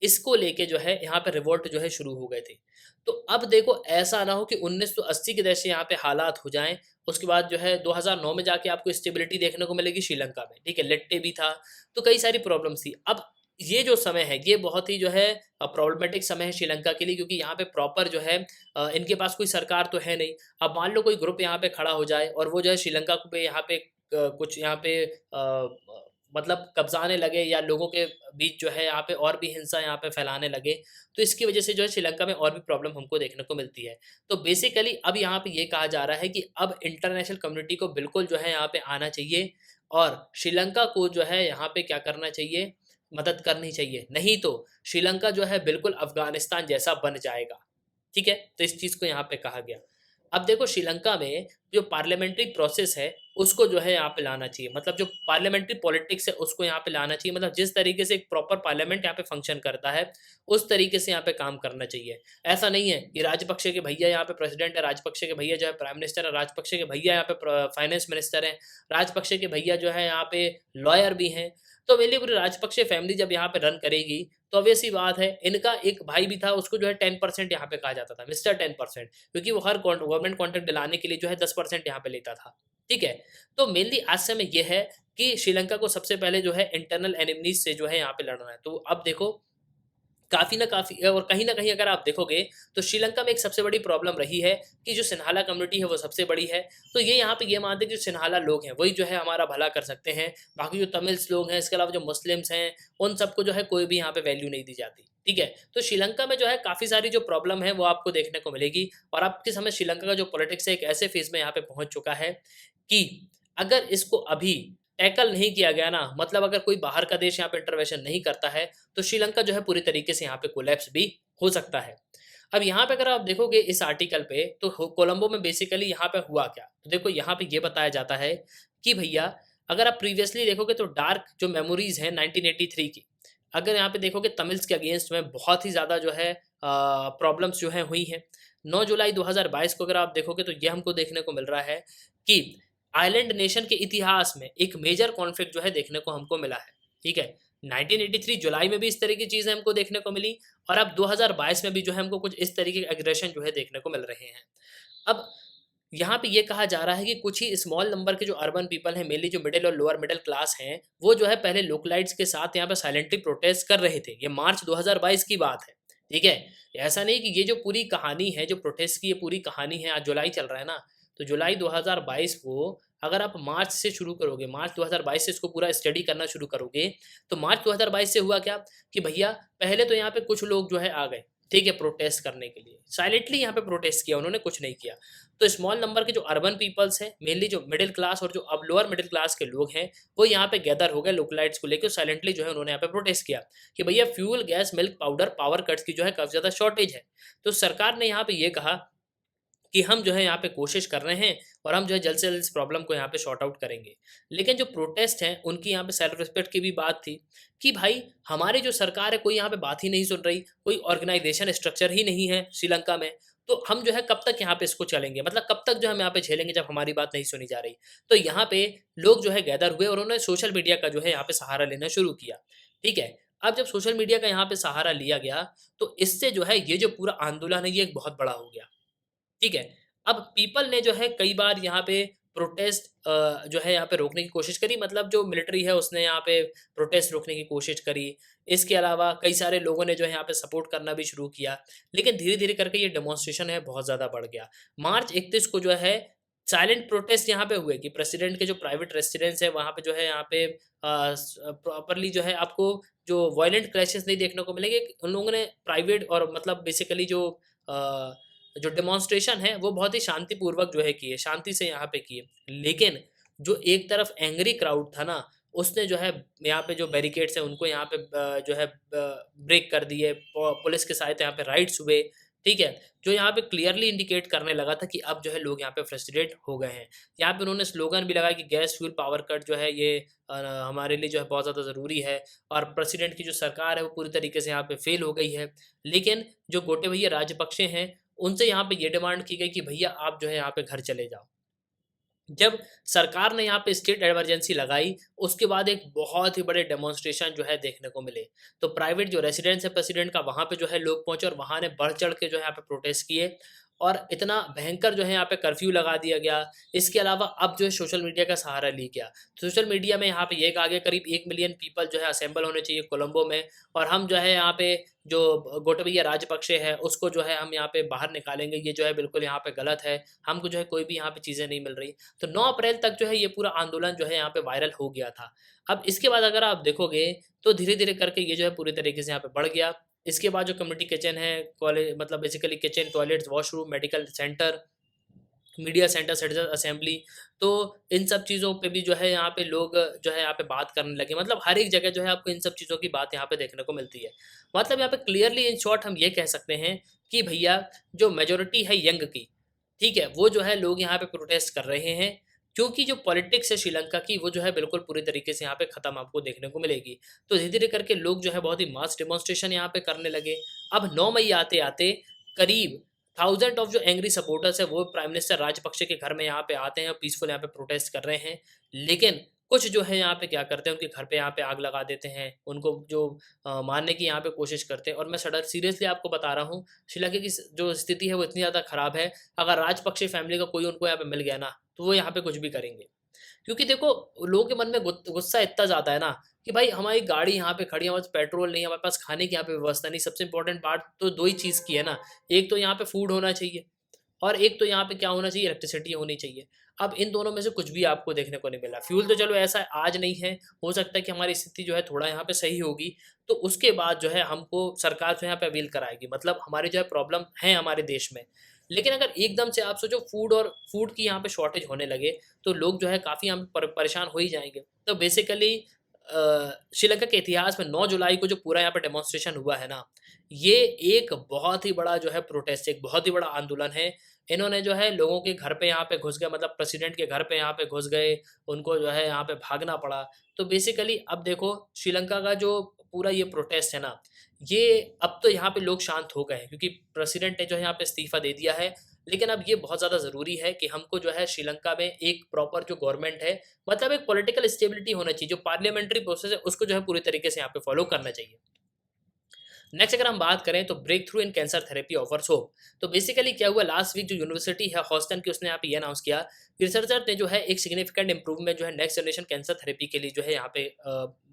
इसको लेके जो है यहाँ पे रिवोल्ट जो है शुरू हो गए थे। तो अब देखो, ऐसा ना हो कि 1980 के जैसे यहाँ पे हालात हो जाएं, उसके बाद जो है 2009 में जाके आपको स्टेबिलिटी देखने को मिलेगी श्रीलंका में। ठीक है, लेट्टे भी था, तो कई सारी प्रॉब्लम्स थी। अब ये जो समय है ये बहुत ही जो है प्रॉब्लमेटिक समय है श्रीलंका के लिए, क्योंकि यहाँ पे प्रॉपर जो है इनके पास कोई सरकार तो है नहीं। अब मान लो कोई ग्रुप यहाँ पे खड़ा हो जाए और वो जो है श्रीलंका पे यहाँ पे कुछ यहाँ पे मतलब कब्जाने लगे या लोगों के बीच जो है यहाँ पे और भी हिंसा यहाँ पे फैलाने लगे, तो इसकी वजह से जो है श्रीलंका में और भी प्रॉब्लम हमको देखने को मिलती है। तो बेसिकली अब यहाँ पे ये कहा जा रहा है कि अब इंटरनेशनल कम्युनिटी को बिल्कुल जो है यहाँ पे आना चाहिए और श्रीलंका को जो है यहाँ पे क्या करना चाहिए, मदद करनी चाहिए। नहीं तो श्रीलंका जो है बिल्कुल अफ़गानिस्तान जैसा बन जाएगा। ठीक है? तो इस चीज़ को यहाँ पे कहा गया। अब देखो, श्रीलंका में जो पार्लियामेंट्री प्रोसेस है, उसको जो है यहाँ पे लाना चाहिए। मतलब जो पार्लियामेंट्री पॉलिटिक्स है, उसको यहाँ पे लाना चाहिए। मतलब जिस तरीके से एक प्रॉपर पार्लियामेंट यहाँ पे फंक्शन करता है, उस तरीके से यहाँ पे काम करना चाहिए। ऐसा नहीं है कि राजपक्षे के भैया यहाँ पे प्रेसिडेंट है, राजपक्षे के भैया जो है प्राइम मिनिस्टर है, राजपक्षे के भैया यहाँ पे फाइनेंस मिनिस्टर हैं, राजपक्षे के भैया जो है यहाँ पे लॉयर भी हैं। तो मेनली पूरी राजपक्षे फैमिली जब यहाँ पे रन करेगी, तो ऑब्वियस सी बात है, इनका एक भाई भी था, उसको जो है 10% यहाँ पे कहा जाता था, मिस्टर 10%, क्योंकि वो हर गवर्नमेंट कॉन्ट्रैक्ट दिलाने के लिए जो है 10% यहाँ पे लेता था। ठीक है? तो मेनली आज समय ये है कि श्रीलंका को सबसे पहले जो है इंटरनल एनिमीज से जो है यहाँ पे लड़ना है। तो अब देखो, काफ़ी ना काफ़ी और कहीं न कहीं अगर आप देखोगे, तो श्रीलंका में एक सबसे बड़ी प्रॉब्लम रही है कि जो सिन्हाला कम्युनिटी है वो सबसे बड़ी है। तो ये यहाँ पे ये मानते हैं कि जो सिन्हाला लोग हैं वही जो है हमारा भला कर सकते हैं। बाकी जो तमिल्स लोग हैं, इसके अलावा जो मुस्लिम्स हैं, उन सबको जो है कोई भी यहाँ पे वैल्यू नहीं दी जाती। ठीक है? तो श्रीलंका में जो है काफ़ी सारी जो प्रॉब्लम है वो आपको देखने को मिलेगी और अब के समय श्रीलंका का जो पॉलिटिक्स है एक ऐसे फ़ेज़ में यहाँ पे पहुँच चुका है कि अगर इसको अभी टैकल नहीं किया गया ना, मतलब अगर कोई बाहर का देश यहाँ पे इंटरवेंशन नहीं करता है, तो श्रीलंका जो है पूरी तरीके से यहाँ पे कोलैप्स भी हो सकता है। अब यहाँ पे अगर आप देखोगे इस आर्टिकल पे, तो कोलंबो में बेसिकली यहाँ पे हुआ क्या? तो देखो, यहाँ पे ये बताया जाता है कि भैया, अगर आप प्रीवियसली देखोगे तो डार्क जो मेमोरीज हैं 1983 की, अगर यहाँ पे देखोगे तमिल्स के अगेंस्ट में बहुत ही ज़्यादा जो है प्रॉब्लम्स जो है हुई हैं। 9 जुलाई 2022 को अगर आप देखोगे तो ये हमको देखने को मिल रहा है कि आइलैंड नेशन के इतिहास में एक मेजर कॉन्फ्लिक्ट जो है देखने को हमको मिला है। ठीक है? 1983 जुलाई में भी इस तरह की चीज़ें हमको देखने को मिली और अब 2022 में भी जो है हमको कुछ इस तरीके के एग्रेशन जो है देखने को मिल रहे हैं। अब यहाँ पे ये कहा जा रहा है कि कुछ ही स्मॉल नंबर के जो अर्बन पीपल हैं, मेनली जो मिडिल और लोअर मिडिल क्लास हैं, वो जो है पहले लोकलाइट्स के साथ यहाँ पे साइलेंटली प्रोटेस्ट कर रहे थे। ये मार्च 2022 की बात है। ठीक है? ऐसा नहीं कि ये जो पूरी कहानी है, जो प्रोटेस्ट की ये पूरी कहानी है, आज जुलाई चल रहा है ना, तो जुलाई 2022 को अगर आप मार्च से शुरू करोगे, मार्च 2022 से इसको पूरा स्टडी करना शुरू करोगे, तो मार्च 2022 से हुआ क्या कि भैया, पहले तो यहाँ पे कुछ लोग जो है आ गए, ठीक है, प्रोटेस्ट करने के लिए। साइलेंटली यहाँ पे प्रोटेस्ट किया, उन्होंने कुछ नहीं किया। तो स्मॉल नंबर के जो अर्बन पीपल्स हैं, मेनली जो मिडिल क्लास और जो अब लोअर मिडिल क्लास के लोग हैं, वो यहाँ पे गैदर हो गए लोकलाइट्स को लेकर। साइलेंटली जो है उन्होंने यहाँ पे प्रोटेस्ट किया कि भैया fuel, gas, milk, powder, power cuts की जो है काफ़ी ज़्यादा शॉर्टेज है। तो सरकार ने यहाँ पे ये कहा कि हम जो है यहाँ पे कोशिश कर रहे हैं और हम जो है जल्द से जल्द इस प्रॉब्लम को यहाँ पे सॉर्ट आउट करेंगे। लेकिन जो प्रोटेस्ट हैं, उनकी यहाँ पे सेल्फ रिस्पेक्ट की भी बात थी कि भाई, हमारी जो सरकार है कोई यहाँ पे बात ही नहीं सुन रही, कोई ऑर्गेनाइजेशन स्ट्रक्चर ही नहीं है श्रीलंका में, तो हम जो है कब तक यहाँ पे इसको चलेंगे, मतलब कब तक जो हम यहाँ पे झेलेंगे जब हमारी बात नहीं सुनी जा रही। तो यहाँ पे लोग जो है गैदर हुए और उन्होंने सोशल मीडिया का जो है यहाँ पे सहारा लेना शुरू किया। ठीक है? अब जब सोशल मीडिया का यहाँ पे सहारा लिया गया, तो इससे जो है ये जो पूरा आंदोलन है ये एक बहुत बड़ा हो गया। ठीक है? अब पीपल ने जो है कई बार यहाँ पे प्रोटेस्ट जो है यहाँ पे रोकने की कोशिश करी, मतलब जो मिलिट्री है उसने यहाँ पे प्रोटेस्ट रोकने की कोशिश करी। इसके अलावा कई सारे लोगों ने जो है यहाँ पे सपोर्ट करना भी शुरू किया। लेकिन धीरे-धीरे करके ये डेमोंस्ट्रेशन है बहुत ज़्यादा बढ़ गया। मार्च 31 को जो है साइलेंट प्रोटेस्ट यहाँ पे हुए कि प्रेसिडेंट के जो प्राइवेट रेसिडेंस है वहाँ पे जो है यहाँ पे प्रॉपर्ली जो है आपको जो वायलेंट क्लैशेस नहीं देखने को मिलेंगे। उन लोगों ने प्राइवेट और मतलब बेसिकली अ, जो डेमोंस्ट्रेशन है वो बहुत ही शांतिपूर्वक जो है किए, शांति से यहाँ पे किए। लेकिन जो एक तरफ एंग्री क्राउड था ना, उसने जो है यहाँ पे जो बैरिकेड्स हैं उनको यहाँ पे जो है ब्रेक कर दिए, पुलिस के सहायता यहाँ पे राइड्स हुए, ठीक है? जो यहाँ पे क्लियरली इंडिकेट करने लगा था कि अब जो है लोग यहाँ पे फ्रस्ट्रेट हो गए हैं। यहाँ पे उन्होंने स्लोगन भी लगाया कि गैस फ्यूल पावर कट जो है ये हमारे लिए जो है बहुत ज़्यादा ज़रूरी है, और प्रेसिडेंट की जो सरकार है वो पूरी तरीके से यहाँ पे फेल हो गई है। लेकिन जो गोटेबया राजपक्षे हैं, उनसे यहाँ पे ये डिमांड की गई कि भैया आप जो है यहाँ पे घर चले जाओ। जब सरकार ने यहाँ पे स्टेट इमरजेंसी लगाई, उसके बाद एक बहुत ही बड़े डेमोन्स्ट्रेशन जो है देखने को मिले। तो प्राइवेट जो रेसिडेंस है प्रेसिडेंट का, वहाँ पे जो है लोग पहुँचे और वहाँ ने बढ़-चढ़ के जो है यहाँ पे प्रोटेस्ट किए, और इतना भयंकर जो है यहाँ पे कर्फ्यू लगा दिया गया। इसके अलावा अब जो है सोशल मीडिया का सहारा लिया गया। सोशल मीडिया में यहाँ पे ये कहा गया करीब 1 मिलियन पीपल जो है असेंबल होने चाहिए कोलंबो में, और हम जो है यहाँ पे जो गोटाबया राजपक्षे है उसको जो है हम यहाँ पे बाहर निकालेंगे। ये जो है बिल्कुल यहाँ पे गलत है। हमको जो है कोई भी यहाँ पे चीज़ें नहीं मिल रही। तो 9 अप्रैल तक जो है ये पूरा आंदोलन जो है यहाँ पे वायरल हो गया था। अब इसके बाद अगर आप देखोगे तो धीरे-धीरे करके ये जो है पूरी तरीके से यहाँ पे बढ़ गया। इसके बाद जो कम्युनिटी किचन है, कॉलेज मतलब basically kitchen, toilets, washroom, medical centre, media centre, citizen assembly, तो इन सब चीज़ों पे भी जो है यहाँ पे लोग जो है यहाँ पे बात करने लगे। मतलब हर एक जगह जो है आपको इन सब चीज़ों की बात यहाँ पे देखने को मिलती है। मतलब यहाँ पे क्लियरली इन शॉर्ट हम ये कह सकते हैं कि भैया जो मेजॉरिटी है यंग की, ठीक है? वो जो है लोग यहाँ पे प्रोटेस्ट कर रहे हैं, क्योंकि जो पॉलिटिक्स है श्रीलंका की वो जो है बिल्कुल पूरी तरीके से यहाँ पे ख़त्म आपको देखने को मिलेगी। तो धीरे-धीरे करके लोग जो है बहुत ही मास डेमोंस्ट्रेशन यहाँ पे करने लगे। अब 9 मई आते-आते करीब थाउज़ेंड ऑफ जो एंग्री सपोर्टर्स हैं वो प्राइम मिनिस्टर राजपक्षे के घर में यहाँ पे आते हैं और पीसफुल यहाँ पे प्रोटेस्ट कर रहे हैं। लेकिन कुछ जो है यहाँ पे क्या करते हैं, उनके घर पे यहाँ पे आग लगा देते हैं, उनको जो मारने की यहाँ पे कोशिश करते हैं। और मैं सडन सीरियसली आपको बता रहा हूँ, श्रीलंका की जो स्थिति है वो इतनी ज़्यादा ख़राब है, अगर राजपक्षे फैमिली का कोई उनको यहाँ पे मिल गया ना, तो वो यहाँ पे कुछ भी करेंगे। क्योंकि देखो, लोगों के मन में गुस्सा इतना ज़्यादा है ना कि भाई हमारी गाड़ी यहाँ पे खड़ी है, हमारे पास पेट्रोल नहीं है, हमारे पास खाने की यहाँ पे व्यवस्था नहीं। सबसे इम्पोर्टेंट बात तो 2 ही चीज़ की है ना, एक तो यहाँ पे फूड होना चाहिए और एक तो यहाँ पे क्या होना चाहिए, इलेक्ट्रिसिटी होनी चाहिए। अब इन दोनों में से कुछ भी आपको देखने को नहीं मिला। फ्यूल तो चलो ऐसा आज नहीं है, हो सकता है कि हमारी स्थिति जो है थोड़ा यहाँ पे सही होगी, तो उसके बाद जो है हमको सरकार जो है यहाँ पे अपील कराएगी। मतलब हमारी जो है प्रॉब्लम है हमारे देश में। लेकिन अगर एकदम से आप सोचो फूड और फूड की यहाँ पे शॉर्टेज होने लगे, तो लोग जो है काफ़ी यहाँ पे परेशान हो ही जाएँगे। तो बेसिकली श्रीलंका के इतिहास में 9 जुलाई को जो पूरा यहाँ पे डेमोन्स्ट्रेशन हुआ है ना, ये एक बहुत ही बड़ा जो है प्रोटेस्ट, एक बहुत ही बड़ा आंदोलन है। इन्होंने जो है लोगों के घर पे यहाँ पे घुस गए, मतलब प्रेसिडेंट के घर पे यहाँ पे घुस गए, उनको जो है यहाँ पे भागना पड़ा। तो बेसिकली अब देखो, श्रीलंका का जो पूरा ये प्रोटेस्ट है ना, ये अब तो यहाँ पे लोग शांत हो गए हैं क्योंकि प्रेसिडेंट ने जो है यहाँ पे इस्तीफ़ा दे दिया है। लेकिन अब ये बहुत ज़्यादा ज़रूरी है कि हमको जो है श्रीलंका में एक प्रॉपर जो गवर्नमेंट है, मतलब एक पॉलिटिकल स्टेबिलिटी होना चाहिए, जो पार्लियामेंट्री प्रोसेस है उसको जो है पूरी तरीके से यहाँ पे फॉलो करना चाहिए। नेक्स्ट अगर हम बात करें तो break through in cancer therapy offers hope. तो बेसिकली क्या हुआ, लास्ट वीक जो यूनिवर्सिटी है हॉस्टन की, उसने यहाँ पे ये अनाउंस किया, रिसर्चर ने जो है एक सिग्निफिकेंट इंप्रूवमेंट जो है नेक्स्ट जनरेशन कैंसर थेरेपी के लिए जो है यहाँ पे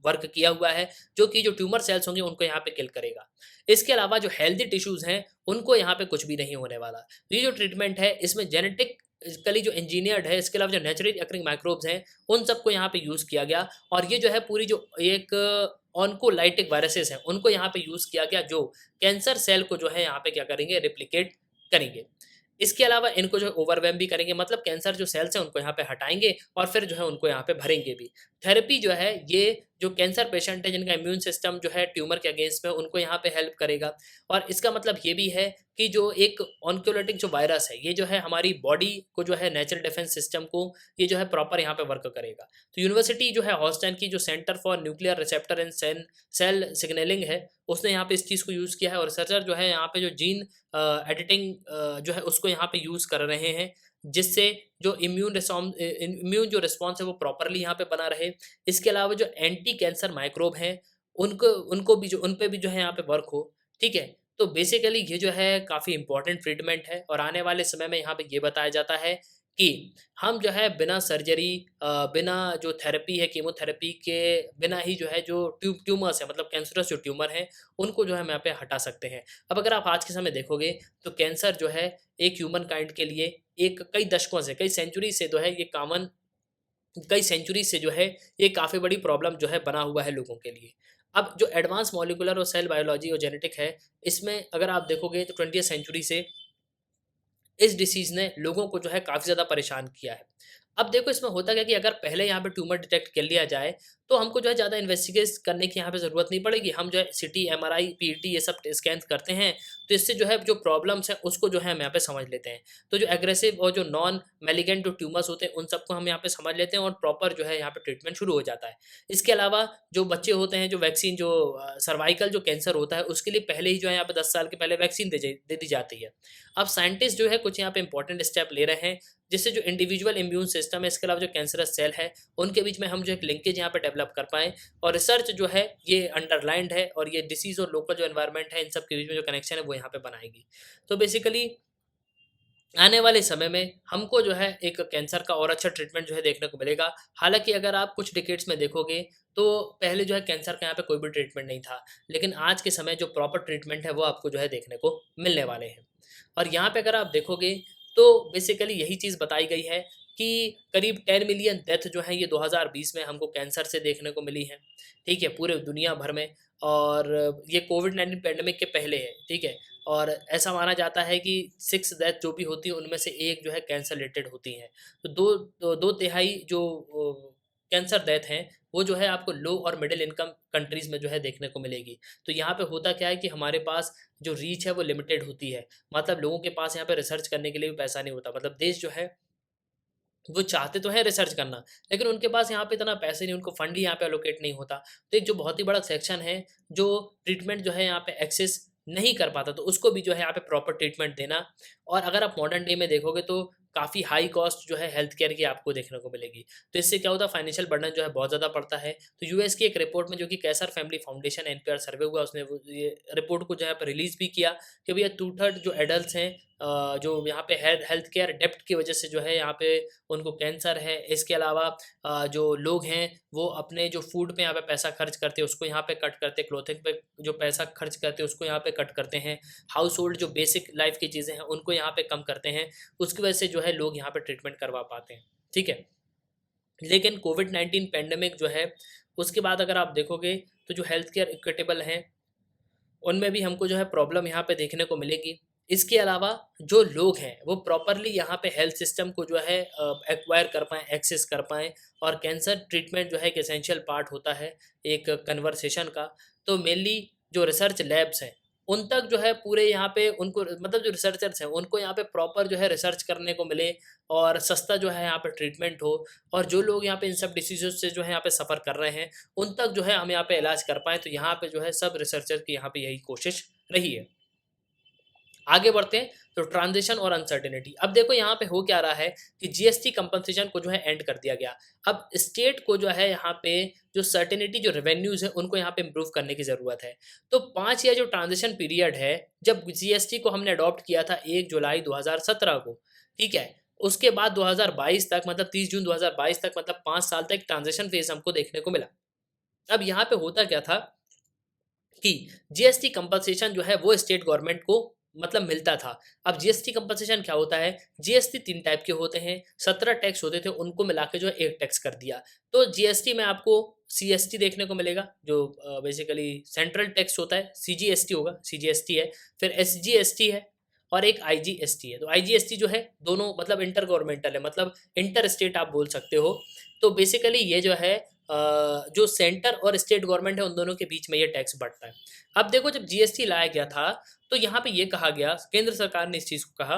वर्क किया हुआ है, जो कि जो ट्यूमर सेल्स होंगे उनको यहाँ पे किल करेगा। इसके अलावा जो हेल्दी टिश्यूज हैं उनको यहाँ पे कुछ भी नहीं होने वाला। ये जो ट्रीटमेंट है इसमें जेनेटिकली जो इंजीनियर्ड है, इसके अलावा जो नेचुरली अकरिंग माइक्रोब्स हैं उन सबको यहाँ पे यूज़ किया गया, और ये जो है पूरी जो एक ऑन्कोलाइटिक वायरसेस हैं उनको यहाँ पे यूज़ किया गया, जो कैंसर सेल को जो है यहाँ पे क्या करेंगे, रेप्लिकेट करेंगे। इसके अलावा इनको जो है ओवरवेम भी करेंगे, मतलब कैंसर जो सेल्स हैं उनको यहाँ पे हटाएँगे और फिर जो है उनको यहाँ पे भरेंगे भी। थेरेपी जो है ये जो कैंसर पेशेंट है जिनका इम्यून सिस्टम जो है ट्यूमर के अगेंस्ट में, उनको यहाँ पे हेल्प करेगा। और इसका मतलब ये भी है कि जो एक ऑन्कोलिटिक जो वायरस है, ये जो है हमारी बॉडी को जो है नेचुरल डिफेंस सिस्टम को ये जो है प्रॉपर यहाँ पे वर्क करेगा। तो यूनिवर्सिटी जो है हॉस्टन की जो centre for nuclear receptor and cell signalling है, उसने यहाँ पे इस चीज़ को यूज़ किया है, और रिसर्चर जो है यहाँ पे जो जीन एडिटिंग जो है उसको यहाँ पे यूज़ कर रहे हैं, जिससे जो इम्यून जो रिस्पॉन्स है वो प्रॉपरली यहाँ पे बना रहे। इसके अलावा जो एंटी कैंसर माइक्रोब हैं उनको उनको भी जो उन पे भी जो है यहाँ पे वर्क हो, ठीक है? तो बेसिकली ये जो है काफ़ी इम्पोर्टेंट ट्रीटमेंट है, और आने वाले समय में यहाँ पे ये बताया जाता है कि हम जो है बिना सर्जरी बिना जो थेरेपी है, कीमोथेरेपी के बिना ही जो है जो ट्यूमर्स हैं, मतलब कैंसरस जो ट्यूमर हैं, उनको जो है हम यहाँ पे हटा सकते हैं। अब अगर आप आज के समय देखोगे तो कैंसर जो है एक ह्यूमन काइंड के लिए एक कई दशकों से, कई सेंचुरी से जो है ये कॉमन, कई सेंचुरी से जो है ये काफ़ी बड़ी प्रॉब्लम जो है बना हुआ है लोगों के लिए। अब जो एडवांस मॉलिक्यूलर और सेल बायोलॉजी और जेनेटिक है, इसमें अगर आप देखोगे तो 20th सेंचुरी से इस डिसीज़ ने लोगों को जो है काफ़ी ज़्यादा परेशान किया है। अब देखो इसमें होता क्या है कि अगर पहले यहाँ पे ट्यूमर डिटेक्ट कर लिया जाए, तो हमको जो है ज़्यादा इन्वेस्टिगेट करने की यहाँ पे ज़रूरत नहीं पड़ेगी। हम जो है सीटी, एमआरआई, पीईटी ये सब स्कैन करते हैं, तो इससे जो है जो प्रॉब्लम्स हैं उसको जो है हम यहाँ पे समझ लेते हैं। तो जो एग्रेसिव और जो नॉन मैलिग्नेंट जो ट्यूमर्स होते हैं उन सबको हम यहाँ पे समझ लेते हैं और प्रॉपर जो है यहाँ पे ट्रीटमेंट शुरू हो जाता है। इसके अलावा जो बच्चे होते हैं, जो वैक्सीन जो सर्वाइकल जो कैंसर होता है उसके लिए पहले ही जो है यहाँ पे 10 साल के पहले वैक्सीन दे दी जाती है। अब साइंटिस्ट जो है कुछ यहाँ पे इंपॉर्टेंट स्टेप ले रहे हैं, जिससे जो इंडिविजुअल इम्यून सिस्टम है, इसके अलावा जो कैंसरस सेल है, उनके बीच में हम जो एक लिंकेज यहाँ पे डेवलप कर पाएँ और रिसर्च जो है ये अंडरलाइंड है और ये डिसीज़ और लोकल जो एनवायरनमेंट है, इन सब के बीच में जो कनेक्शन है वो यहाँ पे बनाएगी। तो बेसिकली आने वाले समय में हमको जो है एक कैंसर का और अच्छा ट्रीटमेंट जो है देखने को मिलेगा। हालाँकि अगर आप कुछ डिकेड्स में देखोगे, तो पहले जो है कैंसर का यहाँ पे कोई भी ट्रीटमेंट नहीं था। लेकिन आज के समय जो प्रॉपर ट्रीटमेंट है वो आपको जो है देखने को मिलने वाले हैं। और यहाँ पे अगर आप देखोगे, तो बेसिकली यही चीज़ बताई गई है कि करीब 10 मिलियन डेथ जो है ये 2020 में हमको कैंसर से देखने को मिली है, ठीक है? पूरे दुनिया भर में। और ये कोविड-19 पैंडेमिक के पहले है, ठीक है? और ऐसा माना जाता है कि 6 डेथ जो भी होती है उनमें से 1 जो है कैंसर रिलेटेड होती हैं। तो 2 तिहाई जो कैंसर डेथ हैं, वो जो है आपको लो और मिडिल इनकम कंट्रीज़ में जो है देखने को मिलेगी। तो यहाँ पे होता क्या है कि हमारे पास जो रीच है वो लिमिटेड होती है। मतलब लोगों के पास यहाँ पे रिसर्च करने के लिए भी पैसा नहीं होता। मतलब देश जो है वो चाहते तो हैं रिसर्च करना, लेकिन उनके पास यहाँ पे इतना पैसे नहीं, उनको फंड ही यहाँ पे एलोकेट नहीं होता। तो एक जो बहुत ही बड़ा सेक्शन है, जो ट्रीटमेंट जो है यहाँ पे एक्सेस नहीं कर पाता, तो उसको भी जो है यहाँ पे प्रॉपर ट्रीटमेंट देना। और अगर आप मॉडर्न डे में देखोगे, तो काफ़ी हाई कॉस्ट जो है हेल्थ केयर की आपको देखने को मिलेगी। तो इससे क्या होता है, फाइनेंशियल बर्डन जो है बहुत ज़्यादा पड़ता है। तो यूएस की एक रिपोर्ट में, जो कि कैसर फैमिली फाउंडेशन एनपीआर सर्वे हुआ, उसने वो ये रिपोर्ट को जो है रिलीज़ भी किया कि भैया 2/3 जो एडल्ट्स हैं, जो यहाँ पे हेल्थ केयर डेप्ट की वजह से जो है यहाँ पे उनको कैंसर है। इसके अलावा जो लोग हैं वो अपने जो फूड पे यहाँ पे पैसा खर्च करते हैं उसको यहाँ पे कट करते हैं, क्लोथिंग पे जो पैसा खर्च करते हैं उसको यहाँ पे कट करते हैं, हाउस होल्ड जो बेसिक लाइफ की चीज़ें हैं उनको यहाँ पे कम करते हैं। उसकी वजह से जो है लोग यहाँ पे ट्रीटमेंट करवा पाते हैं, ठीक है। लेकिन कोविड-19 पैंडेमिक जो है, उसके बाद अगर आप देखोगे, तो जो हेल्थ केयर इक्विटेबल हैं, उनमें भी हमको जो है प्रॉब्लम यहाँ पे देखने को मिलेगी। इसके अलावा जो लोग हैं, वो प्रॉपरली यहाँ पे हेल्थ सिस्टम को जो है एक्वायर कर पाएँ, एक्सेस कर पाएँ। और कैंसर ट्रीटमेंट जो है एक एसेंशियल पार्ट होता है एक कन्वर्सेशन का। तो मेनली जो रिसर्च लैब्स हैं, उन तक जो है पूरे यहाँ पे उनको, मतलब जो रिसर्चर्स हैं, उनको यहाँ पे प्रॉपर जो है रिसर्च करने को मिले और सस्ता जो है यहाँ पे ट्रीटमेंट हो। और जो लोग यहाँ पे इन सब डिसीज़ेज़ से जो है यहाँ पे सफ़र कर रहे हैं, उन तक जो है हम यहाँ पे इलाज कर पाएँ। तो यहाँ पे जो है सब रिसर्चर की यहाँ पे यही कोशिश रही है। आगे बढ़ते हैं, तो ट्रांजिशन और अनसर्टेनिटी। अब देखो यहाँ पे हो क्या रहा है कि जीएसटी कंपनसेशन को जो है एंड कर दिया गया। अब स्टेट को जो है यहाँ पे जो सर्टेनिटी, जो रेवेन्यूज़ है, उनको यहाँ पे इम्प्रूव करने की ज़रूरत है। तो 5 ईयर जो ट्रांजिशन पीरियड है, जब जीएसटी को हमने अडॉप्ट किया था 1 जुलाई 2017 को, ठीक है? उसके बाद 2022 तक, मतलब 30 जून 2022 तक, मतलब 5 साल तक ट्रांजिशन फेज़ हमको देखने को मिला। अब यहाँ पे होता क्या था कि जीएसटी कंपनसेशन जो है वो स्टेट गवर्नमेंट को मतलब मिलता था। अब जीएसटी कंपनसेशन क्या होता है? जीएसटी 3 टाइप के होते हैं, 17 टैक्स होते थे, उनको मिला के जो है 1 टैक्स कर दिया। तो जीएसटी में आपको सीएसटी देखने को मिलेगा, जो बेसिकली सेंट्रल टैक्स होता है, सीजीएसटी होगा, सीजीएसटी है, फिर एसजीएसटी है और एक आईजीएसटी है। तो आईजीएसटी जो है दोनों मतलब इंटर गवर्नमेंटल है, मतलब इंटर स्टेट आप बोल सकते हो। तो बेसिकली ये जो है जो सेंटर और स्टेट गवर्नमेंट है, उन दोनों के बीच में ये टैक्स बढ़ता है। अब देखो, जब जीएसटी लाया गया था, तो यहाँ पे ये कहा गया, केंद्र सरकार ने इस चीज़ को कहा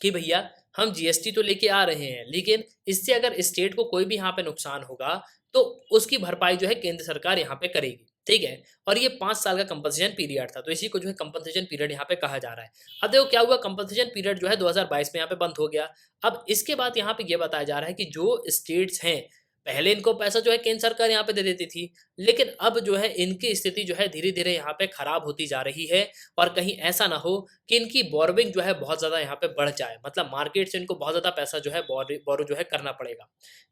कि भैया हम जीएसटी तो लेके आ रहे हैं, लेकिन इससे अगर स्टेट को कोई भी यहाँ पे नुकसान होगा, तो उसकी भरपाई जो है केंद्र सरकार यहाँ पे करेगी, ठीक है? और ये 5 साल का कंपनसेशन पीरियड था, तो इसी को जो है कंपनसेशन पीरियड यहाँ पे कहा जा रहा है। अब देखो क्या हुआ, कंपनसेशन पीरियड जो है 2022 में यहाँ पे बंद हो गया। अब इसके बाद यहाँ पे ये बताया जा रहा है कि जो स्टेट्स हैं, पहले इनको पैसा जो है केंद्र सरकार यहाँ पे दे देती थी, लेकिन अब जो है इनकी स्थिति जो है धीरे-धीरे यहाँ पे खराब होती जा रही है। और कहीं ऐसा ना हो कि इनकी बोरोविंग जो है बहुत ज़्यादा यहाँ पे बढ़ जाए, मतलब मार्केट से इनको बहुत ज़्यादा पैसा जो है बोरो जो है करना पड़ेगा,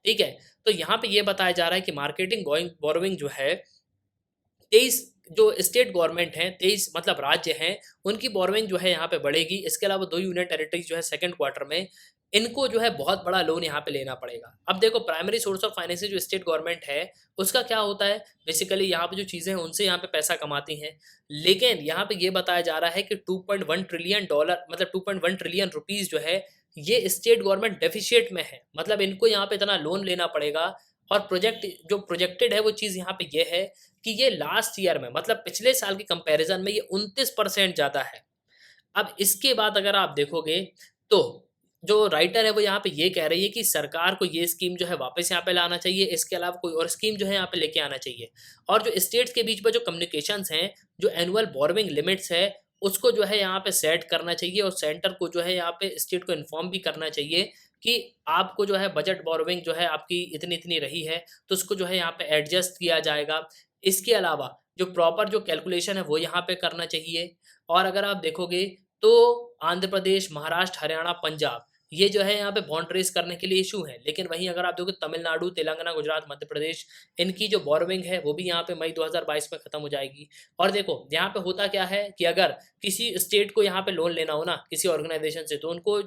ठीक है? तो यहाँ पे ये बताया जा रहा है कि मार्केटिंग बोरोविंग जो है 23 जो स्टेट गवर्नमेंट हैं, 23 मतलब राज्य हैं, उनकी बोरोविंग जो है यहाँ पे बढ़ेगी। इसके अलावा 2 यूनियन टेरिटरीज़ जो है सेकंड क्वार्टर में, इनको जो है बहुत बड़ा लोन यहाँ पे लेना पड़ेगा। अब देखो, प्राइमरी सोर्स ऑफ फाइनेंस जो स्टेट गवर्नमेंट है, उसका क्या होता है? बेसिकली यहाँ पे जो चीज़ें हैं, उनसे यहाँ पे पैसा कमाती हैं। लेकिन यहाँ पे ये बताया जा रहा है कि $2.1 ट्रिलियन, मतलब 2.1 ट्रिलियन रुपीज़ जो है, ये स्टेट गवर्नमेंट डेफिशिएट में है, मतलब इनको यहाँ पे इतना लोन लेना पड़ेगा। और प्रोजेक्ट जो प्रोजेक्टेड है वो चीज़ यहाँ पे ये है कि ये लास्ट ईयर में, मतलब पिछले साल के कंपैरिजन में ये 29% ज़्यादा है। अब इसके बाद अगर आप देखोगे तो जो राइटर है वो यहाँ पे ये कह रही है कि सरकार को ये स्कीम जो है वापस यहाँ पे लाना चाहिए, इसके अलावा कोई और स्कीम जो है यहाँ पे लेके आना चाहिए। और जो स्टेट्स के बीच में जो कम्युनिकेशंस हैं, जो एनुअल बोरोविंग लिमिट्स है, उसको जो है यहाँ पे सेट करना चाहिए। और सेंटर को जो है यहाँ पे स्टेट को इन्फॉर्म भी करना चाहिए कि आपको जो है बजट बोरोविंग जो है आपकी इतनी इतनी रही है, तो उसको जो है यहाँ पे एडजस्ट किया जाएगा। इसके अलावा जो प्रॉपर जो कैलकुलेशन है वो यहाँ पे करना चाहिए। और अगर आप देखोगे तो आंध्र प्रदेश, महाराष्ट्र, हरियाणा, पंजाब, ये जो है यहाँ पे बॉन्ड रेज़ करने के लिए इश्यू है। लेकिन वहीं अगर आप देखोगे तमिलनाडु, तेलंगाना, गुजरात, मध्य प्रदेश, इनकी जो बोरोविंग है वो भी यहाँ पे मई 2022 में खत्म हो जाएगी। और देखो यहाँ पे होता क्या है कि अगर किसी स्टेट को यहाँ पे लोन लेना हो ना किसी ऑर्गेनाइजेशन से, तो उनको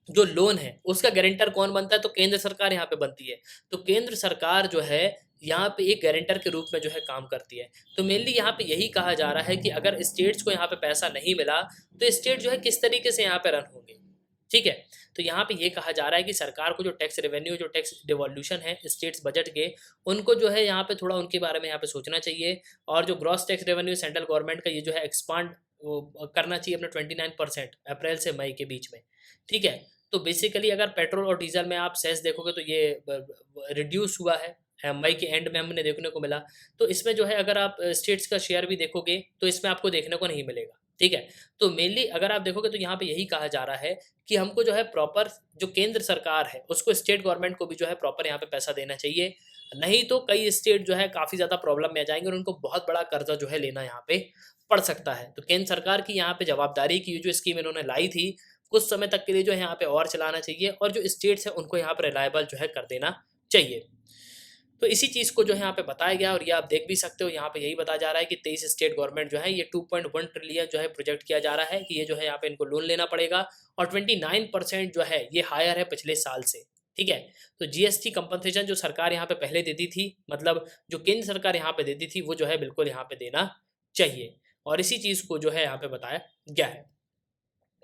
जो लोन है उसका गारंटर कौन बनता है, तो केंद्र सरकार यहाँ पे बनती है। तो केंद्र सरकार जो है यहाँ पे एक गारंटर के रूप में जो है काम करती है। तो मेनली यहाँ पे यही कहा जा रहा है कि अगर स्टेट्स को यहाँ पे पैसा नहीं मिला तो स्टेट जो है किस तरीके से यहाँ पे रन होंगे। ठीक है, तो यहाँ पे ये कहा जा रहा है कि सरकार को जो टैक्स रेवेन्यू, जो टैक्स डिवॉल्यूशन है स्टेट्स बजट के, उनको जो है यहाँ पे थोड़ा उनके बारे में यहाँ पे सोचना चाहिए। और जो gross tax revenue central government का ये जो है एक्सपांड करना चाहिए अपना 29% अप्रैल से मई के बीच में। ठीक है, तो बेसिकली अगर पेट्रोल और डीजल में आप सेस देखोगे तो ये रिड्यूस हुआ है, मई के एंड में हमने देखने को मिला। तो इसमें जो है अगर आप स्टेट्स का शेयर भी देखोगे तो इसमें आपको देखने को नहीं मिलेगा। ठीक है, तो मेनली अगर आप देखोगे तो यहाँ पे यही कहा जा रहा है कि हमको जो है प्रॉपर जो केंद्र सरकार है उसको स्टेट गवर्नमेंट को भी जो है प्रॉपर यहाँ पे पैसा देना चाहिए। नहीं तो कई स्टेट जो है काफ़ी ज़्यादा प्रॉब्लम में आ जाएंगे और उनको बहुत बड़ा कर्जा जो है लेना यहाँ पे पड़ सकता है। तो केंद्र सरकार की यहाँ पे जवाबदारी की जो स्कीम इन्होंने लाई थी कुछ समय तक के लिए जो है यहाँ पे और चलाना चाहिए, और जो स्टेट्स हैं उनको यहाँ पे रिलायबल जो है कर देना चाहिए। तो इसी चीज़ को जो है यहाँ पे बताया गया, और ये आप देख भी सकते हो यहाँ पे यही बताया जा रहा है कि 23 स्टेट गवर्नमेंट जो है ये 2.1 ट्रिलियन जो है प्रोजेक्ट किया जा रहा है कि ये जो है यहाँ पे इनको लोन लेना पड़ेगा। और 29% जो है ये हायर है पिछले साल से। ठीक है, तो जीएसटी कंपनसेशन जो सरकार यहाँ पे पहले देती थी, मतलब जो केंद्र सरकार यहाँ पे देती थी, वो जो है बिल्कुल यहाँ पे देना चाहिए। और इसी चीज़ को जो है यहाँ पे बताया गया है।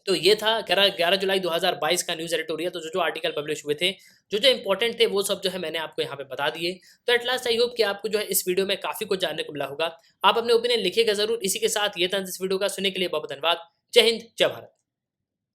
तो ये था 11 जुलाई 2022 का न्यूज़ एडिटोरियल। तो जो जो आर्टिकल पब्लिश हुए थे, जो जो इंपॉर्टेंट थे, वो सब जो है मैंने आपको यहाँ पे बता दिए। तो एट लास्ट आई होप कि आपको जो है इस वीडियो में काफ़ी कुछ जानने को मिला होगा। आप अपने ओपिनियन लिखिएगा ज़रूर। इसी के साथ ये था इस वीडियो का, सुनने के लिए बहुत धन्यवाद। जय हिंद, जय भारत।